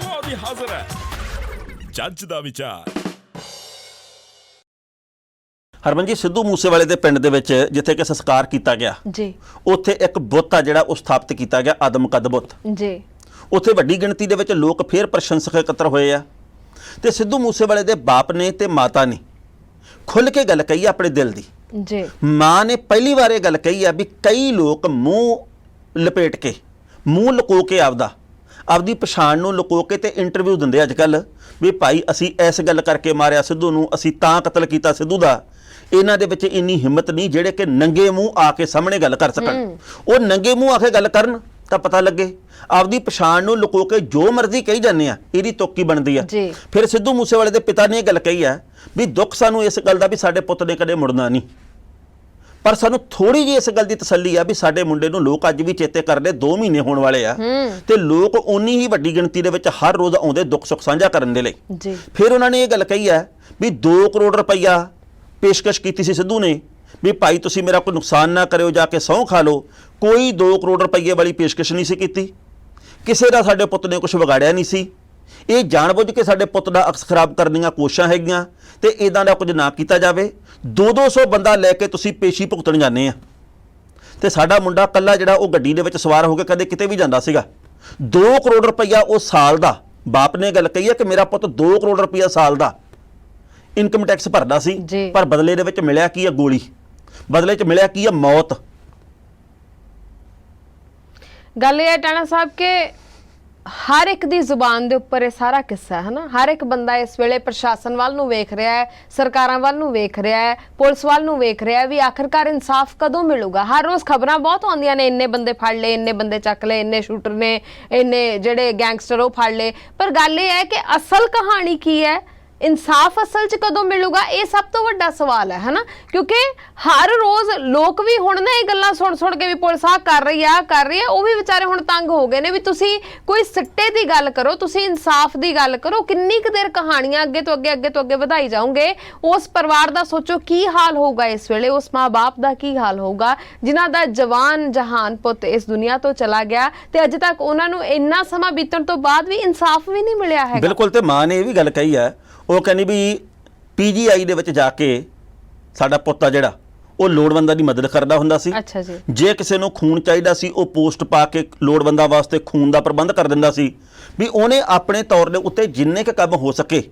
ਉਹ ਵੀ ਹਾਜ਼ਰ ਹੈ ਜੱਜ ਦਾ ਵਿਚਾਰ। ਹਰਮਨ ਜੀ, ਸਿੱਧੂ ਮੂਸੇਵਾਲੇ ਦੇ ਪਿੰਡ ਦੇ ਵਿੱਚ ਜਿੱਥੇ ਕਿ ਸੰਸਕਾਰ ਕੀਤਾ ਗਿਆ ਜੀ, ਉੱਥੇ ਇੱਕ ਬੁੱਤ ਆ ਜਿਹੜਾ ਉਹ ਸਥਾਪਿਤ ਕੀਤਾ ਗਿਆ, ਆਦਮਕਦ ਬੁੱਤ ਜੀ। ਉੱਥੇ ਵੱਡੀ ਗਿਣਤੀ ਦੇ ਵਿੱਚ ਲੋਕ ਫੇਰ ਪ੍ਰਸ਼ੰਸਕ ਇਕੱਤਰ ਹੋਏ ਆ ਤੇ ਸਿੱਧੂ ਮੂਸੇਵਾਲੇ ਦੇ ਬਾਪ ਨੇ ਤੇ ਮਾਤਾ ਨੇ ਖੁੱਲ੍ਹ ਕੇ ਗੱਲ ਕਹੀ ਆਪਣੇ ਦਿਲ ਦੀ। ਜੀ, ਮਾਂ ਨੇ ਪਹਿਲੀ ਵਾਰ ਇਹ ਗੱਲ ਕਹੀ ਆ ਵੀ ਕਈ ਲੋਕ ਮੂੰਹ ਲਪੇਟ ਕੇ, ਮੂੰਹ ਲੁਕੋ ਕੇ ਆਪਦੀ ਪਛਾਣ ਨੂੰ ਲੁਕੋ ਕੇ ਤੇ ਇੰਟਰਵਿਊ ਦਿੰਦੇ ਅੱਜ ਕੱਲ੍ਹ ਵੀ ਭਾਈ ਅਸੀਂ ਇਸ ਗੱਲ ਕਰਕੇ ਮਾਰਿਆ ਸਿੱਧੂ ਨੂੰ, ਅਸੀਂ ਤਾਂ ਕਤਲ ਕੀਤਾ ਸਿੱਧੂ ਦਾ। ਇਹਨਾਂ ਦੇ ਵਿੱਚ ਇੰਨੀ ਹਿੰਮਤ ਨਹੀਂ ਜਿਹੜੇ ਕਿ ਨੰਗੇ ਮੂੰਹ ਆ ਕੇ ਸਾਹਮਣੇ ਗੱਲ ਕਰ ਸਕਣ। ਉਹ ਨੰਗੇ ਮੂੰਹ ਆ ਕੇ ਗੱਲ ਕਰਨ ਤਾਂ ਪਤਾ ਲੱਗੇ। ਆਪਦੀ ਪਛਾਣ ਨੂੰ ਲੁਕੋ ਕੇ ਜੋ ਮਰਜ਼ੀ ਕਹੀ ਜਾਂਦੇ ਆ, ਇਹਦੀ ਤੋਕੀ ਬਣਦੀ ਆ। ਫਿਰ ਸਿੱਧੂ ਮੂਸੇਵਾਲੇ ਦੇ ਪਿਤਾ ਨੇ ਇਹ ਗੱਲ ਕਹੀ ਆ ਵੀ ਦੁੱਖ ਸਾਨੂੰ ਇਸ ਗੱਲ ਦਾ ਵੀ ਸਾਡੇ ਪੁੱਤ ਨੇ ਕਦੇ ਮੁੜਨਾ ਨਹੀਂ, ਪਰ ਸਾਨੂੰ ਥੋੜੀ ਜਿਹੀ ਇਸ ਗੱਲ ਦੀ ਤਸੱਲੀ ਆ ਵੀ ਸਾਡੇ ਮੁੰਡੇ ਨੂੰ ਲੋਕ ਅੱਜ ਵੀ ਚੇਤੇ ਕਰਦੇ। 2 ਮਹੀਨੇ ਹੋਣ ਵਾਲੇ ਆ ਤੇ ਲੋਕ ਉਨੀ ਹੀ ਵੱਡੀ ਗਿਣਤੀ ਦੇ ਵਿੱਚ ਹਰ ਰੋਜ਼ ਆਉਂਦੇ ਦੁੱਖ ਸੁੱਖ ਸਾਂਝਾ ਕਰਨ ਦੇ ਲਈ। ਫਿਰ ਉਹਨਾਂ ਨੇ ਇਹ ਗੱਲ ਕਹੀ ਆ ਵੀ 2 ਕਰੋੜ ਰੁਪਈਆ ਪੇਸ਼ਕਸ਼ ਕੀਤੀ ਸੀ ਸਿੱਧੂ ਨੇ ਵੀ ਭਾਈ ਤੁਸੀਂ ਮੇਰਾ ਕੋਈ ਨੁਕਸਾਨ ਨਾ ਕਰਿਓ, ਜਾ ਕੇ ਸਹੁੰ ਖਾ ਲਓ। ਕੋਈ 2 ਕਰੋੜ ਰੁਪਈਏ ਵਾਲੀ ਪੇਸ਼ਕਸ਼ ਨਹੀਂ ਸੀ ਕੀਤੀ। ਕਿਸੇ ਦਾ ਸਾਡੇ ਪੁੱਤ ਨੇ ਕੁਝ ਵਿਗਾੜਿਆ ਨਹੀਂ ਸੀ। ਇਹ ਜਾਣਬੁੱਝ ਕੇ ਸਾਡੇ ਪੁੱਤ ਦਾ ਅਕਸ ਖਰਾਬ ਕਰਨ ਦੀਆਂ ਕੋਸ਼ਿਸ਼ਾਂ ਹੈਗੀਆਂ ਤੇ ਇਦਾਂ ਦਾ ਕੁਝ ਨਾ ਕੀਤਾ ਜਾਵੇ। 200 ਬੰਦਾ ਲੈ ਕੇ ਤੁਸੀਂ ਪੇਸ਼ੀ ਭੁਗਤਣ ਜਾਂਦੇ ਆ ਤੇ ਸਾਡਾ ਮੁੰਡਾ ਕੱਲਾ ਜਿਹੜਾ ਉਹ ਗੱਡੀ ਦੇ ਵਿੱਚ ਸਵਾਰ ਹੋ ਕੇ ਕਦੇ ਕਿਤੇ ਵੀ ਜਾਂਦਾ ਸੀਗਾ। 2 ਕਰੋੜ ਰੁਪਈਆ ਉਹ ਸਾਲ ਦਾ, ਬਾਪ ਨੇ ਗੱਲ ਕਹੀ ਹੈ ਕਿ ਮੇਰਾ ਪੁੱਤ 2 ਕਰੋੜ ਰੁਪਈਆ ਸਾਲ ਦਾ ਇਨਕਮ ਟੈਕਸ ਭਰਦਾ ਸੀ, ਪਰ ਬਦਲੇ ਦੇ ਵਿੱਚ ਮਿਲਿਆ ਕੀ ਆ? ਗੋਲੀ। ਬਦਲੇ 'ਚ ਮਿਲਿਆ ਕੀ ਆ? ਮੌਤ। ਗੱਲ ਇਹ ਹੈ ਟਾਣਾ ਸਾਹਿਬ ਕਿ ਹਰ ਇੱਕ ਦੀ ਜ਼ੁਬਾਨ ਦੇ ਉੱਪਰ ਇਹ ਸਾਰਾ ਕਿੱਸਾ ਹੈ ਨਾ। ਹਰ ਇੱਕ ਬੰਦਾ ਇਸ ਵੇਲੇ ਪ੍ਰਸ਼ਾਸਨ ਵੱਲ ਨੂੰ ਵੇਖ ਰਿਹਾ ਹੈ, ਸਰਕਾਰਾਂ ਵੱਲ ਨੂੰ ਵੇਖ ਰਿਹਾ ਹੈ, ਪੁਲਿਸ ਵੱਲ ਨੂੰ ਵੇਖ ਰਿਹਾ ਹੈ ਵੀ ਆਖਰਕਾਰ ਇਨਸਾਫ ਕਦੋਂ ਮਿਲੂਗਾ। ਹਰ ਰੋਜ਼ ਖਬਰਾਂ ਬਹੁਤ ਆਉਂਦੀਆਂ ਨੇ, ਇੰਨੇ ਬੰਦੇ ਫੜ ਲਏ, ਇੰਨੇ ਬੰਦੇ ਚੱਕ ਲਏ, ਇੰਨੇ ਸ਼ੂਟਰ ਨੇ, ਇੰਨੇ ਜਿਹੜੇ ਗੈਂਗਸਟਰ ਉਹ ਫੜ ਲਏ। ਪਰ ਗੱਲ ਇਹ ਹੈ ਕਿ ਅਸਲ ਕਹਾਣੀ ਕੀ ਹੈ, ਇਨਸਾਫ ਅਸਲ 'ਚ ਕਦੋਂ ਮਿਲੂਗਾ, ਇਹ ਸਭ ਤੋਂ ਵੱਡਾ ਸਵਾਲ ਹੈ ਨਾ। ਕਿਉਂਕਿ ਹਰ ਰੋਜ਼ ਲੋਕ ਵੀ ਹੁਣ ਨਾ ਇਹ ਗੱਲਾਂ ਸੁਣ ਕੇ ਵੀ ਪੁਲਿਸ ਆ ਕਰ ਰਹੀ ਹੈ, ਉਹ ਵੀ ਵਿਚਾਰੇ ਹੁਣ ਤੰਗ ਹੋ ਗਏ ਨੇ ਵੀ ਤੁਸੀਂ ਕੋਈ ਸਿੱਟੇ ਦੀ ਗੱਲ ਕਰੋ, ਤੁਸੀਂ ਇਨਸਾਫ ਦੀ ਗੱਲ ਕਰੋ। ਕਿੰਨੀ ਕੁ ਦੇਰ ਕਹਾਣੀਆਂ ਅੱਗੇ ਤੋਂ ਅੱਗੇ ਵਧਾਈ ਜਾਓਗੇ। ਉਸ ਪਰਿਵਾਰ ਦਾ ਸੋਚੋ ਕੀ ਹਾਲ ਹੋਊਗਾ ਇਸ ਵੇਲੇ, ਉਸ ਮਾਂ-ਬਾਪ ਦਾ ਕੀ ਹਾਲ ਹੋਊਗਾ ਜਿਨ੍ਹਾਂ ਦਾ ਜਵਾਨ ਜਹਾਨ ਪੁੱਤ ਇਸ ਦੁਨੀਆ ਤੋਂ ਚਲਾ ਗਿਆ ਤੇ ਅਜੇ ਤੱਕ ਉਹਨਾਂ ਨੂੰ ਇੰਨਾ ਸਮਾਂ ਬੀਤਣ ਤੋਂ ਬਾਅਦ ਵੀ ਇਨਸਾਫ ਵੀ ਨਹੀਂ ਮਿਲਿਆ ਹੈਗਾ। ਬਿਲਕੁਲ। ਤੇ ਮਾਂ ਨੇ ਇਹ ਵੀ ਗੱਲ ਕਹੀ ਹੈ, ਉਹ ਕਹਿੰਦੀ ਵੀ PGI ਦੇ ਵਿੱਚ ਜਾ ਕੇ ਸਾਡਾ ਪੁੱਤ ਆ ਜਿਹੜਾ ਉਹ ਲੋੜਵੰਦਾਂ ਦੀ ਮਦਦ ਕਰਦਾ ਹੁੰਦਾ ਸੀ। ਅੱਛਾ ਜੀ। ਜੇ ਕਿਸੇ ਨੂੰ ਖੂਨ ਚਾਹੀਦਾ ਸੀ ਉਹ ਪੋਸਟ ਪਾ ਕੇ ਲੋੜਵੰਦਾਂ ਵਾਸਤੇ ਖੂਨ ਦਾ ਪ੍ਰਬੰਧ ਕਰ ਦਿੰਦਾ ਸੀ। ਵੀ ਉਹਨੇ ਆਪਣੇ ਤੌਰ ਦੇ ਉੱਤੇ ਜਿੰਨੇ ਕੁ ਕੰਮ ਹੋ ਸਕੇ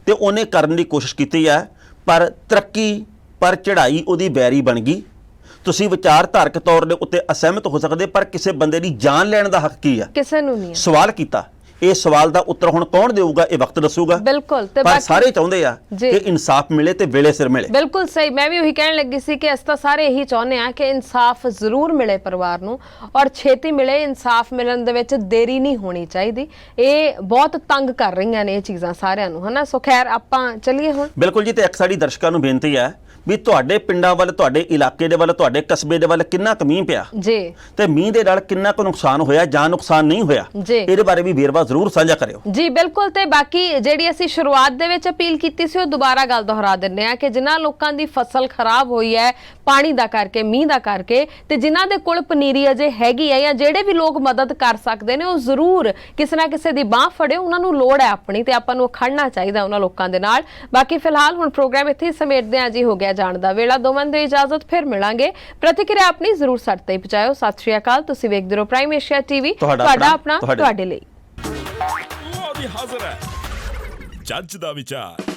ਤੇ ਉਹਨੇ ਕਰਨ ਦੀ ਕੋਸ਼ਿਸ਼ ਕੀਤੀ ਹੈ, ਪਰ ਤਰੱਕੀ ਪਰ ਚੜ੍ਹਾਈ ਉਹਦੀ ਬੈਰੀ ਬਣ ਗਈ। ਤੁਸੀਂ ਵਿਚਾਰਧਾਰਕ ਤੌਰ ਦੇ ਉੱਤੇ ਅਸਹਿਮਤ ਹੋ ਸਕਦੇ, ਪਰ ਕਿਸੇ ਬੰਦੇ ਦੀ ਜਾਨ ਲੈਣ ਦਾ ਹੱਕ ਕੀ ਹੈ? ਕਿਸੇ ਨੂੰ ਨਹੀਂ। ਸਵਾਲ ਕੀਤਾ। ਇਹ ਸਵਾਲ ਦਾ ਉੱਤਰ ਹੁਣ ਕੌਣ ਦੇਊਗਾ, ਇਹ ਵਕਤ ਦੱਸੂਗਾ। ਬਿਲਕੁਲ। ਤੇ ਪਰ ਸਾਰੇ ਚਾਹੁੰਦੇ ਆ ਕਿ ਇਨਸਾਫ ਮਿਲੇ ਤੇ ਵੇਲੇ ਸਿਰ ਮਿਲੇ। ਬਿਲਕੁਲ ਸਹੀ। ਮੈਂ ਵੀ ਉਹੀ ਕਹਿਣ ਲੱਗੀ ਸੀ ਕਿ ਅਸੀਂ ਤਾਂ ਸਾਰੇ ਇਹੀ ਚਾਹੁੰਦੇ ਆ ਕਿ ਇਨਸਾਫ ਜ਼ਰੂਰ ਮਿਲੇ ਪਰਿਵਾਰ ਨੂੰ, ਔਰ ਛੇਤੀ ਮਿਲੇ। ਇਨਸਾਫ ਮਿਲਣ ਦੇ ਵਿੱਚ ਦੇਰੀ ਨਹੀਂ ਹੋਣੀ ਚਾਹੀਦੀ। ਇਹ ਬਹੁਤ ਤੰਗ ਕਰ ਰਹੀਆਂ ਨੇ ਇਹ ਚੀਜ਼ਾਂ ਸਾਰਿਆਂ ਨੂੰ, ਹਨਾ। ਸੋ ਖੈਰ ਆਪਾਂ ਚੱਲੀਏ ਹੁਣ। ਬਿਲਕੁਲ ਜੀ। ਤੇ ਇੱਕ ਸਾਡੀ ਦਰਸ਼ਕਾਂ ਨੂੰ ਬੇਨਤੀ ਹੈ ਵੀ ਤੁਹਾਡੇ ਪਿੰਡਾਂ ਵੱਲ, ਤੁਹਾਡੇ ਇਲਾਕੇ ਦੇ ਵੱਲ, ਤੁਹਾਡੇ ਕਸਬੇ ਦੇ ਵੱਲ ਕਿੰਨਾ ਕੁ ਮੀਂਹ ਪਿਆ ਜੀ, ਤੇ ਮੀਂਹ ਦੇ ਨਾਲ ਕਿੰਨਾ ਕੁ ਨੁਕਸਾਨ ਹੋਇਆ ਜਾਂ ਨੁਕਸਾਨ ਨਹੀਂ ਹੋਇਆ, ਇਹਦੇ ਬਾਰੇ ਵੀ ਵੇਰਵਾ ਜ਼ਰੂਰ ਸਾਂਝਾ ਕਰਿਓ ਜੀ। ਬਿਲਕੁਲ। ਤੇ ਬਾਕੀ ਜਿਹੜੀ ਅਸੀਂ ਸ਼ੁਰੂਆਤ ਦੇ ਵਿੱਚ ਅਪੀਲ ਕੀਤੀ ਸੀ ਉਹ ਦੁਬਾਰਾ ਗੱਲ ਦੁਹਰਾ ਦਿੰਦੇ ਆ ਕਿ ਜਿਨ੍ਹਾਂ ਲੋਕਾਂ ਦੀ ਫਸਲ ਖਰਾਬ ਹੋਈ ਹੈ ਪਾਣੀ ਦਾ ਕਰਕੇ, ਮੀਂਹ ਦਾ ਕਰਕੇ, ਤੇ ਜਿਨ੍ਹਾਂ ਦੇ ਕੋਲ ਪਨੀਰੀ ਅਜੇ ਹੈਗੀ ਹੈ ਜਾਂ ਜਿਹੜੇ ਵੀ ਲੋਕ ਮਦਦ ਕਰ ਸਕਦੇ ਨੇ ਉਹ ਜ਼ਰੂਰ ਕਿਸੇ ਨਾ ਕਿਸੇ ਦੀ ਬਾਹ ਫੜਿਓ। ਉਹਨਾਂ ਨੂੰ ਲੋੜ ਹੈ ਆਪਣੀ ਤੇ ਆਪਾਂ ਨੂੰ ਖੜਨਾ ਚਾਹੀਦਾ ਉਹਨਾਂ ਲੋਕਾਂ ਦੇ ਨਾਲ। ਬਾਕੀ ਫਿਲਹਾਲ ਹੁਣ ਪ੍ਰੋਗਰਾਮ ਇੱਥੇ ਹੀ ਸਮੇਟਦੇ ਆ ਜੀ। ਹੋ ਗਿਆ ਜਾਣ ਦਾ ਵੇਲਾ। ਦੋਵਾਂ ਦੀ ਇਜਾਜ਼ਤ, ਫਿਰ ਮਿਲਾਂਗੇ। ਪ੍ਰਤੀਕਿਰਿਆ ਆਪਣੀ ਜ਼ਰੂਰ ਸਾਡੇ ਤੇ ਪਹੁੰਚਾਇਓ। ਸਤਿ ਸ਼੍ਰੀ ਅਕਾਲ। ਤੁਸੀਂ ਵੇਖਦੇ ਰਹੋ ਪ੍ਰਾਈਮ ਏਸ਼ੀਆ ਟੀਵੀ, ਤੁਹਾਡਾ ਆਪਣਾ ਤੁਹਾਡੇ ਲਈ। ਹਾਜ਼ਰ ਹੈ ਜੱਜ ਦਾ ਵਿਚਾਰ।